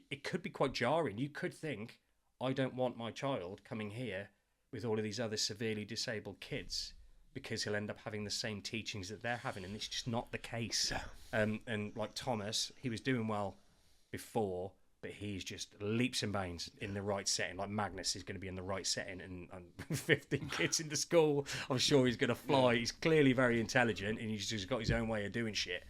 Speaker 1: it could be quite jarring. You could think, I don't want my child coming here with all of these other severely disabled kids because he'll end up having the same teachings that they're having, and it's just not the case. And like Thomas, he was doing well before, but he's just leaps and bounds in the right setting. Like Magnus is going to be in the right setting, and 15 kids in the school, I'm sure he's going to fly. He's clearly very intelligent, and he's just got his own way of doing shit.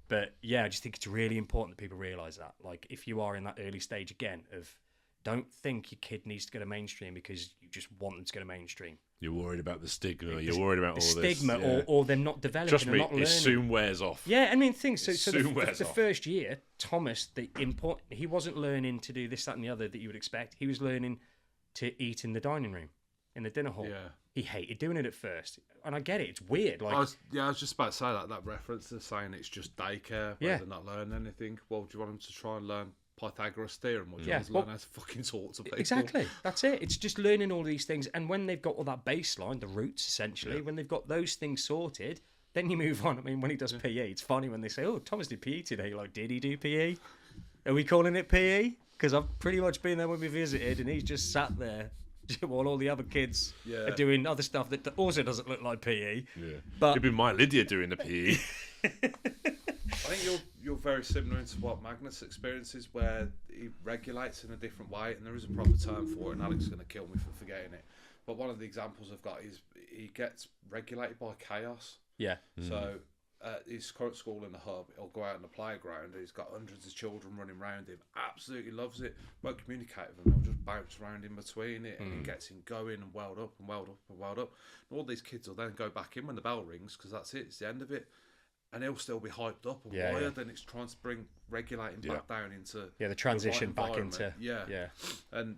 Speaker 1: But yeah, I just think it's really important that people realise that. Like, if you are in that early stage again of, don't think your kid needs to go to mainstream because you just want them to go to mainstream.
Speaker 2: You're worried about the stigma. You're worried about
Speaker 1: the
Speaker 2: all
Speaker 1: stigma,
Speaker 2: this. Yeah.
Speaker 1: or them not developing.
Speaker 2: Trust me,
Speaker 1: or not learning.
Speaker 2: it soon wears off.
Speaker 1: Yeah, I mean, things. So
Speaker 2: soon
Speaker 1: the
Speaker 2: wears off.
Speaker 1: first year, Thomas, he wasn't learning to do this, that, and the other that you would expect. He was learning to eat in the dining room. in the dinner hall.
Speaker 3: Yeah.
Speaker 1: He hated doing it at first, and I get it. It's weird. Like,
Speaker 3: I was just about to say that reference to saying it's just daycare, where they're not learning anything. Well, do you want them to try and learn Pythagoras theorem, or do you want them to learn how to fucking talk to people?
Speaker 1: Exactly. That's it. It's just learning all these things, and when they've got all that baseline, the roots essentially, when they've got those things sorted, then you move on. I mean, when he does PE, it's funny when they say, "Oh, Thomas did PE today." You're like, did he do PE? Are we calling it PE? Because I've pretty much been there when we visited, and he's just sat there while all the other kids are doing other stuff that also doesn't look like PE.
Speaker 2: Yeah,
Speaker 1: but
Speaker 2: it'd be my Lydia doing the PE.
Speaker 3: I think you're very similar into what Magnus experiences, where he regulates in a different way, and there is a proper term for it, and Alex is going to kill me for forgetting it. But one of the examples I've got is he gets regulated by chaos.
Speaker 1: Yeah.
Speaker 3: So at his current school in the hub, he'll go out on the playground. He's got hundreds of children running around him. Absolutely loves it. Won't communicate with them. He'll just bounce around in between it, and he gets him going and welled up and welled up and welled up. And all these kids will then go back in when the bell rings, because that's it. It's the end of it. And he'll still be hyped up and wired, and it's trying to bring regulating back down into
Speaker 1: the transition
Speaker 3: the right
Speaker 1: back into
Speaker 3: and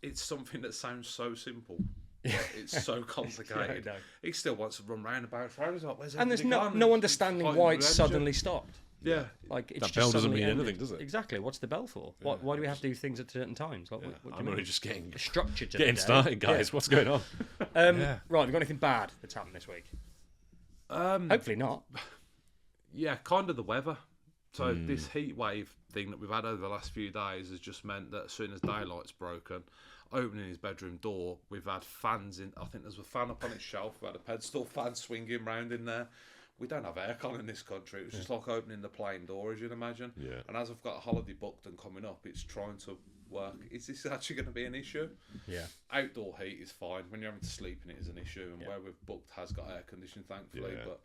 Speaker 3: it's something that sounds so simple. But it's so complicated. He still wants to run round and bounce around. He's like, where's
Speaker 1: and there's
Speaker 3: gone?
Speaker 1: no understanding why it's suddenly stopped.
Speaker 3: Yeah,
Speaker 1: like it's
Speaker 2: that
Speaker 1: just
Speaker 2: bell doesn't mean
Speaker 1: ended.
Speaker 2: anything, does it?
Speaker 1: Exactly. What's the bell for? Why do we have to do things at certain times? Like, what do you
Speaker 2: I'm
Speaker 1: mean?
Speaker 2: only just getting
Speaker 1: structured.
Speaker 2: started, guys. What's going on?
Speaker 1: Right, have you got anything bad that's happened this week? Hopefully not.
Speaker 3: Yeah, kind of the weather. So this heat wave thing that we've had over the last few days has just meant that as soon as daylight's broken, opening his bedroom door, we've had fans in. I think there's a fan up on its shelf. We've had a pedestal fan swinging round in there. We don't have aircon in this country. It was just like opening the plane door, as you'd imagine. Yeah. And as I've got a holiday booked and coming up, it's trying to work. Is this actually going to be an issue? Yeah. Outdoor heat is fine. When you're having to sleep in it is an issue. And where we've booked has got air conditioning, thankfully. Yeah. But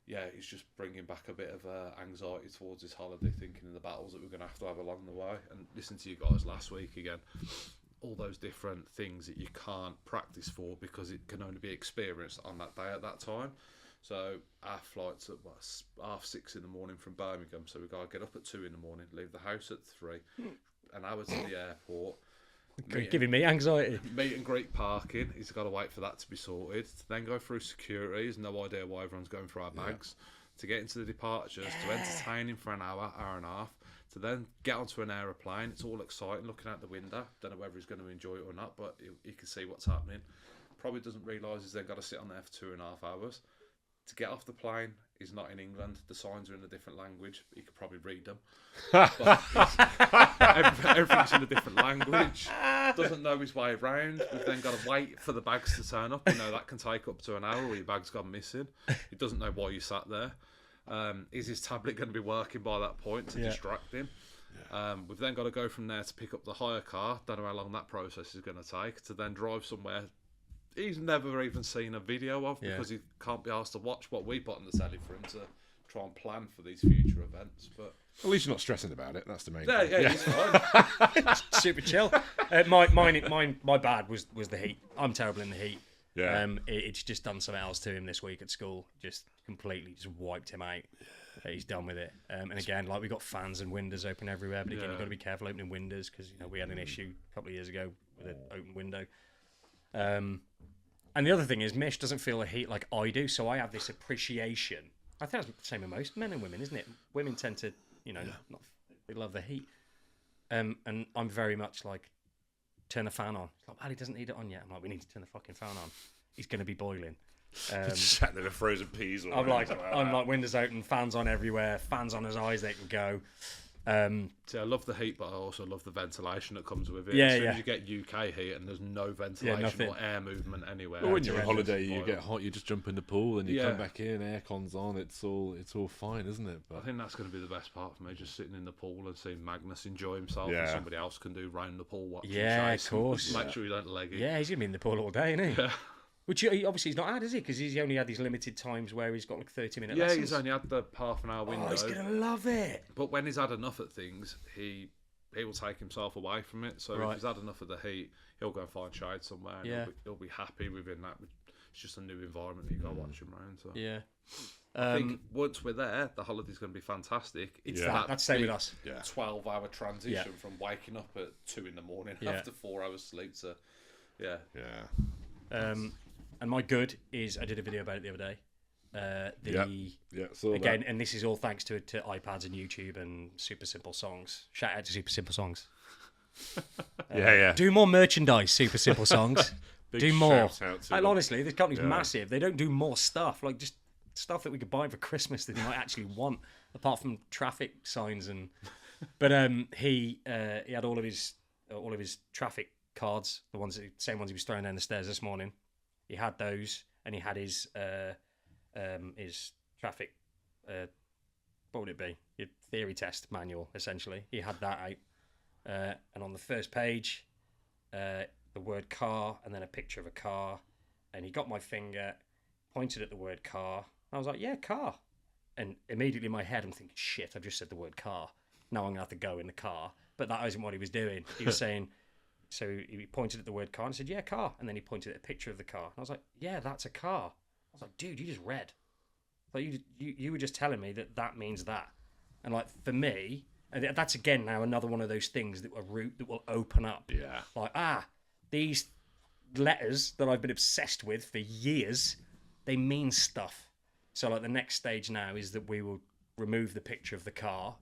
Speaker 3: yeah, it's just bringing back a bit of anxiety towards this holiday, thinking of the battles that we're going to have along the way. And listening to you guys last week again, all those different things that you can't practice for because it can only be experienced on that day at that time. So our flight's at 6:30 in the morning from Birmingham, so we've got to get up at 2 in the morning, leave the house at 3, an hour to the airport.
Speaker 1: Giving me anxiety.
Speaker 3: Meet and greet parking. He's got to wait for that to be sorted. To then go through security. There's no idea why everyone's going through our bags. To get into the departures, to entertain him for an hour and a half. To then get onto an aeroplane. It's all exciting looking out the window. Don't know whether he's going to enjoy it or not, but he can see what's happening. Probably doesn't realise he's then got to sit on there for 2.5 hours. To get off the plane, he's not in England. The signs are in a different language. He could probably read them. Everything's in a different language. Doesn't know his way around. We've then got to wait for the bags to turn up. You know, that can take up to an hour where your bag's gone missing. He doesn't know why you sat there. Is his tablet going to be working by that point to distract him? We've then got to go from there to pick up the hire car. Don't know how long that process is going to take. To then drive somewhere he's never even seen a video of because he can't be asked to watch what we put on the telly for him to try and plan for these future events. But
Speaker 2: at least you're not stressing about it. That's the main
Speaker 3: thing. Yeah, he's fine.
Speaker 1: Super chill. My bad was the heat. I'm terrible in the heat.
Speaker 2: Yeah.
Speaker 1: It's just done something else to him this week at school. Just completely just wiped him out. He's done with it. And again, like, we got fans and windows open everywhere. But again, you've got to be careful opening windows because we had an issue a couple of years ago with an open window. And the other thing is, Mish doesn't feel the heat like I do, so I have this appreciation. I think that's the same with most men and women, isn't it? Women tend to, they love the heat. And I'm very much like, turn the fan on. It's like, well, he doesn't need it on yet. I'm like, we need to turn the fucking fan on. He's going to be boiling.
Speaker 2: Sat there with frozen peas.
Speaker 1: I'm like, windows open, fans on everywhere, fans on his eyes, they can go.
Speaker 3: See, I love the heat, but I also love the ventilation that comes with it. As soon as you get UK heat and there's no ventilation or air movement anywhere.
Speaker 2: Well, when you're on holiday, you get hot, you just jump in the pool and you come back in, aircon's on, it's all fine, isn't it? But I
Speaker 3: think that's going to be the best part for me, just sitting in the pool and seeing Magnus enjoy himself and somebody else can do round the pool watching.
Speaker 1: Yeah, of course.
Speaker 3: Make sure you don't leg it.
Speaker 1: Yeah, he's going to be in the pool all day, isn't he? Yeah. Which obviously he's not had, is he? Because he's only had these limited times where he's got like 30-minute lessons.
Speaker 3: Yeah, he's only had the half an hour window.
Speaker 1: Oh, he's going to love it.
Speaker 3: But when he's had enough at things, he will take himself away from it. So if he's had enough of the heat, he'll go and find shade somewhere and he'll be happy within that. It's just a new environment that you got to watch him around. So.
Speaker 1: Yeah.
Speaker 3: I think once we're there, the holiday's going to be fantastic.
Speaker 1: It's that's same with us.
Speaker 3: 12-hour transition from waking up at 2 in the morning after 4 hours sleep to Yeah.
Speaker 1: And my good is I did a video about it the other day.
Speaker 2: Saw
Speaker 1: again,
Speaker 2: that.
Speaker 1: and this is all thanks to iPads and YouTube and Super Simple Songs. Shout out to Super Simple Songs. Do more merchandise, Super Simple Songs. Do more. Honestly, this company's massive. They don't do more stuff, like just stuff that we could buy for Christmas that you might actually want, apart from traffic signs and. But he had all of his traffic cards, same ones he was throwing down the stairs this morning. He had those, and he had his traffic. What would it be? Your theory test manual, essentially. He had that out, and on the first page, the word car, and then a picture of a car, and he got my finger, pointed at the word car. I was like, yeah, car, and immediately in my head I'm thinking, shit, I've just said the word car. Now I'm gonna have to go in the car, but that isn't what he was doing. He was saying. So he pointed at the word car and said, yeah, car. And then he pointed at a picture of the car. And I was like, yeah, that's a car. I was like, dude, you just read. Like you were just telling me that means that. And like, for me, and that's again now another one of those things that will open up.
Speaker 2: Yeah.
Speaker 1: Like, these letters that I've been obsessed with for years, they mean stuff. So like the next stage now is that we will remove the picture of the car,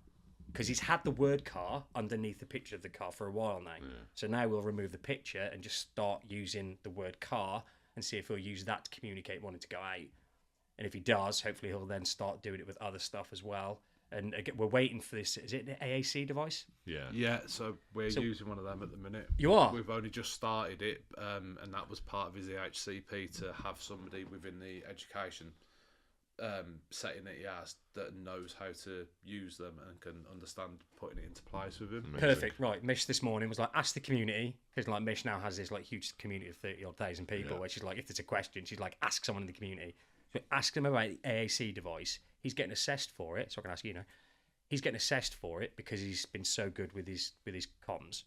Speaker 1: because he's had the word car underneath the picture of the car for a while now. Yeah. So now we'll remove the picture and just start using the word car and see if he'll use that to communicate wanting to go out. And if he does, hopefully he'll then start doing it with other stuff as well. And again, we're waiting for this. Is it an AAC device?
Speaker 2: Yeah.
Speaker 3: Yeah, so we're using one of them at the minute.
Speaker 1: You are?
Speaker 3: We've only just started it, and that was part of his EHCP to have somebody within the education setting that he has that knows how to use them and can understand putting it into place with him.
Speaker 2: Amazing.
Speaker 1: Perfect. Right. Mish this morning was like, ask the community, because like Mish now has this like huge community of 30,000 people, where she's like, if there's a question, she's like, ask someone in the community. So ask them about the AAC device. He's getting assessed for it, so I can ask you now. He's getting assessed for it because he's been so good with his comms.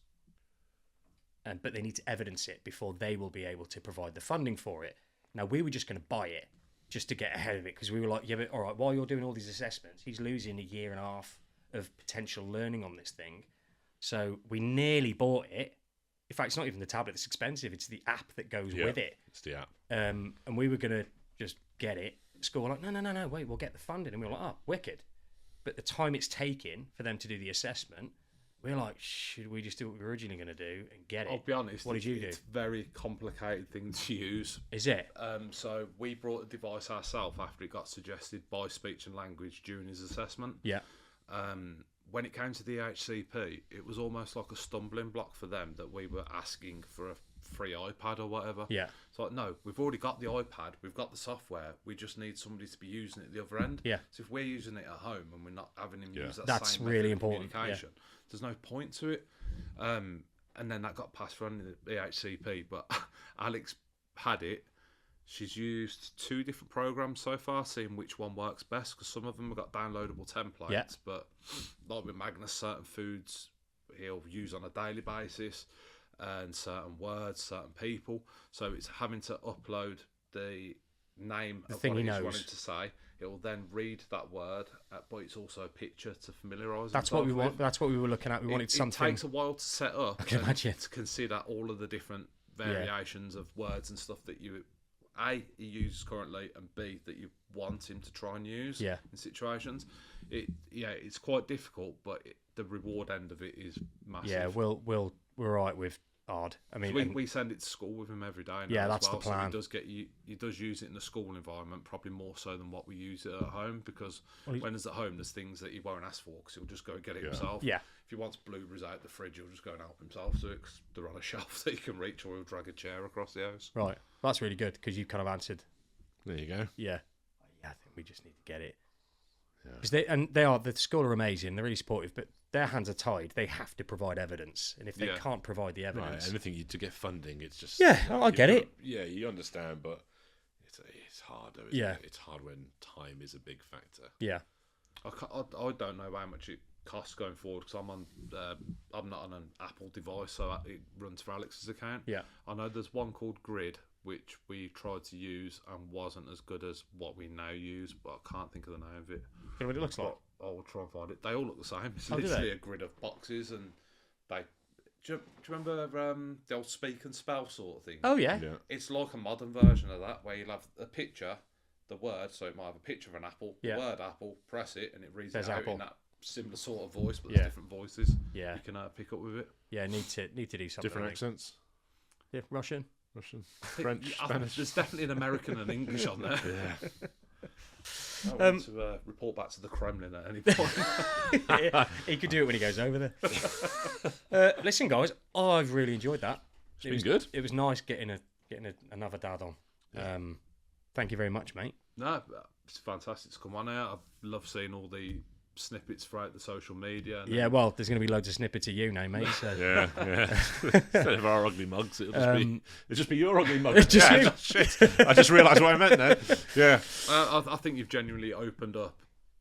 Speaker 1: But they need to evidence it before they will be able to provide the funding for it. Now, we were just going to buy it just to get ahead of it, because we were like, yeah, but all right, while you're doing all these assessments, he's losing a year and a half of potential learning on this thing. So we nearly bought it. In fact, it's not even the tablet that's expensive, it's the app that goes with it.
Speaker 2: It's the app.
Speaker 1: And we were going to just get it. School were like, no, wait, we'll get the funding. And we were like, oh, wicked. But the time it's taking for them to do the assessment, we're like, should we just do what we were originally going to do and get it?
Speaker 3: I'll be honest.
Speaker 1: What did you do?
Speaker 3: It's a very complicated thing to use.
Speaker 1: Is it?
Speaker 3: So we brought the device ourselves after it got suggested by speech and language during his assessment.
Speaker 1: Yeah.
Speaker 3: When it came to the HCP, it was almost like a stumbling block for them that we were asking for a free iPad or whatever.
Speaker 1: Yeah.
Speaker 3: It's like, no, we've already got the iPad, we've got the software, we just need somebody to be using it at the other end.
Speaker 1: Yeah.
Speaker 3: So if we're using it at home and we're not having him use that
Speaker 1: That's
Speaker 3: same
Speaker 1: really
Speaker 3: method of
Speaker 1: important.
Speaker 3: communication, there's no point to it. And then that got passed around in the HCP, but Alex had it. She's used 2 different programs so far, seeing which one works best, because some of them have got downloadable templates, but like with Magnus, certain foods he'll use on a daily basis, and certain words, certain people. So it's having to upload the name of what he's wanting to say. It will then read that word, but it's also a picture to familiarise.
Speaker 1: That's what we want. That's what we were looking at. We wanted something.
Speaker 3: It takes a while to set up.
Speaker 1: I can imagine.
Speaker 3: To consider all of the different variations of words and stuff that he uses currently, and B, that you want him to try and use in situations. It's quite difficult, but the reward end of it is massive.
Speaker 1: Yeah, we're right with Ard. I mean,
Speaker 3: so we send it to school with him every day.
Speaker 1: Yeah, that's the plan.
Speaker 3: So he does use it in the school environment, probably more so than what we use it at home, because when he's at home, there's things that he won't ask for because he'll just go and get it himself. Yeah. If he wants blueberries out the fridge, he'll just go and help himself. So they're on a shelf that he can reach, or he'll drag a chair across the house.
Speaker 1: Right. That's really good, because you kind of answered.
Speaker 2: There you go.
Speaker 1: Yeah. I think we just need to get it. Because the school are amazing. They're really supportive, but their hands are tied. They have to provide evidence, and if they can't provide the evidence,
Speaker 2: anything to get funding, it's just
Speaker 1: I get it.
Speaker 2: Yeah, you understand, but it's hard. Though, isn't it? It's hard when time is a big factor.
Speaker 3: Yeah, I don't know how much it costs going forward, because I'm not on an Apple device, so it runs for Alex's account. Yeah, I know there's one called Grid, which we tried to use and wasn't as good as what we now use, but I can't think of the name of it.
Speaker 1: You know what it looks like?
Speaker 3: I will try and find it. They all look the same. It's literally a grid of boxes, and Do you remember the old speak and spell sort of thing?
Speaker 1: Oh yeah.
Speaker 3: It's like a modern version of that, where you'll have a picture, the word, so it might have a picture of an apple, the word apple, press it, and it reads it out in that similar sort of voice, but there's different voices.
Speaker 1: Yeah.
Speaker 3: You can pick up with it.
Speaker 1: Yeah, need to do something.
Speaker 2: Different accents.
Speaker 1: Yeah, Russian,
Speaker 2: French, Spanish.
Speaker 3: There's definitely an American and English on there.
Speaker 2: Yeah.
Speaker 3: I want to report back to the Kremlin at any point.
Speaker 1: he could do it when he goes over there. Listen, guys, I've really enjoyed that.
Speaker 2: It's been good.
Speaker 1: It was nice getting another dad on.
Speaker 2: Yeah.
Speaker 1: Thank you very much, mate.
Speaker 3: No, it's fantastic to come on here. I've loved seeing all the snippets throughout the social media.
Speaker 1: Yeah, well, there's going to be loads of snippets of you now, mate. So.
Speaker 2: Yeah. Instead of our ugly mugs, it'll just be your ugly mug.
Speaker 1: It's just you.
Speaker 2: Shit. I just realised what I meant there. Yeah.
Speaker 3: I think you've genuinely opened up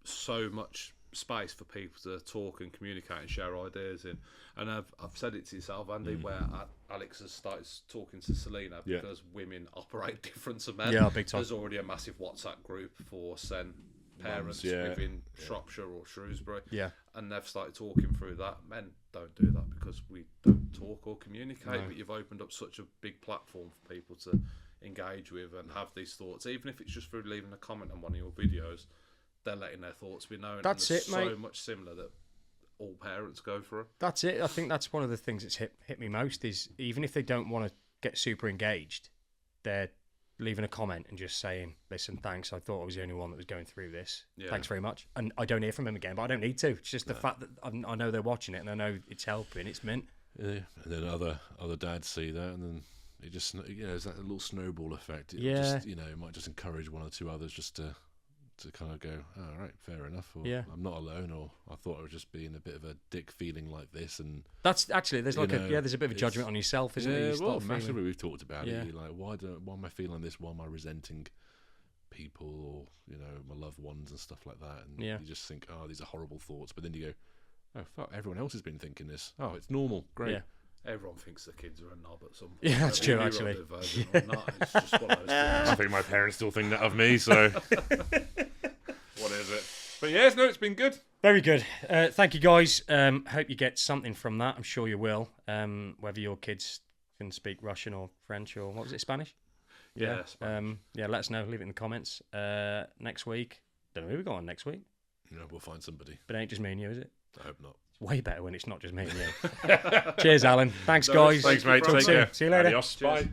Speaker 3: so much space for people to talk and communicate and share ideas in. And I've said it to yourself, Andy, where Alex has started talking to Selena because women operate different to men.
Speaker 1: Yeah, big time.
Speaker 3: There's already a massive WhatsApp group for Sen parents within Shropshire or Shrewsbury.
Speaker 1: Yeah.
Speaker 3: And they've started talking through that. Men don't do that because we don't talk or communicate, but you've opened up such a big platform for people to engage with and have these thoughts, even if it's just through leaving a comment on one of your videos. They're letting their thoughts be known.
Speaker 1: That's
Speaker 3: and
Speaker 1: it, mate.
Speaker 3: So much similar that all parents go through.
Speaker 1: That's it. I think that's one of the things that's hit me most is even if they don't want to get super engaged, they're leaving a comment and just saying, "Listen, thanks. I thought I was the only one that was going through this. Thanks very much." And I don't hear from them again, but I don't need to. It's just the fact that I know they're watching it and I know it's helping. It's mint.
Speaker 2: Yeah. And then other dads see that, and then it just it's that little snowball effect. It just, it might just encourage one or two others just to kind of go, oh, all right, fair enough, or I'm not alone, or I thought I was just being a bit of a dick feeling like this, and
Speaker 1: that's actually there's there's a bit of a judgment on yourself, isn't it?
Speaker 2: Yeah, well, massively. We've talked about it. You're like, why am I feeling this? Why am I resenting people or my loved ones and stuff like that? And you just think, oh, these are horrible thoughts, but then you go, oh fuck, everyone else has been thinking this. Oh, it's normal, great.
Speaker 3: Yeah. Everyone thinks the kids are a knob at some point.
Speaker 1: Yeah, that's true, actually.
Speaker 3: It's just one of those things.
Speaker 2: I think my parents still think that of me, so what is it? But yes, no, it's been good.
Speaker 1: Very good. Thank you, guys. Hope you get something from that. I'm sure you will. Whether your kids can speak Russian or French or what was it, Spanish?
Speaker 3: Yeah. Spanish.
Speaker 1: Let us know. Leave it in the comments. Next week. Don't know who we got on next week.
Speaker 2: We'll find somebody.
Speaker 1: But it ain't just me and you, is it?
Speaker 2: I hope not.
Speaker 1: It's way better when it's not just me and you. Cheers, Alan. Thanks, guys.
Speaker 2: Thanks, mate.
Speaker 1: Talk
Speaker 2: Take
Speaker 1: soon.
Speaker 2: care.
Speaker 1: See you later.
Speaker 2: Adios. Bye.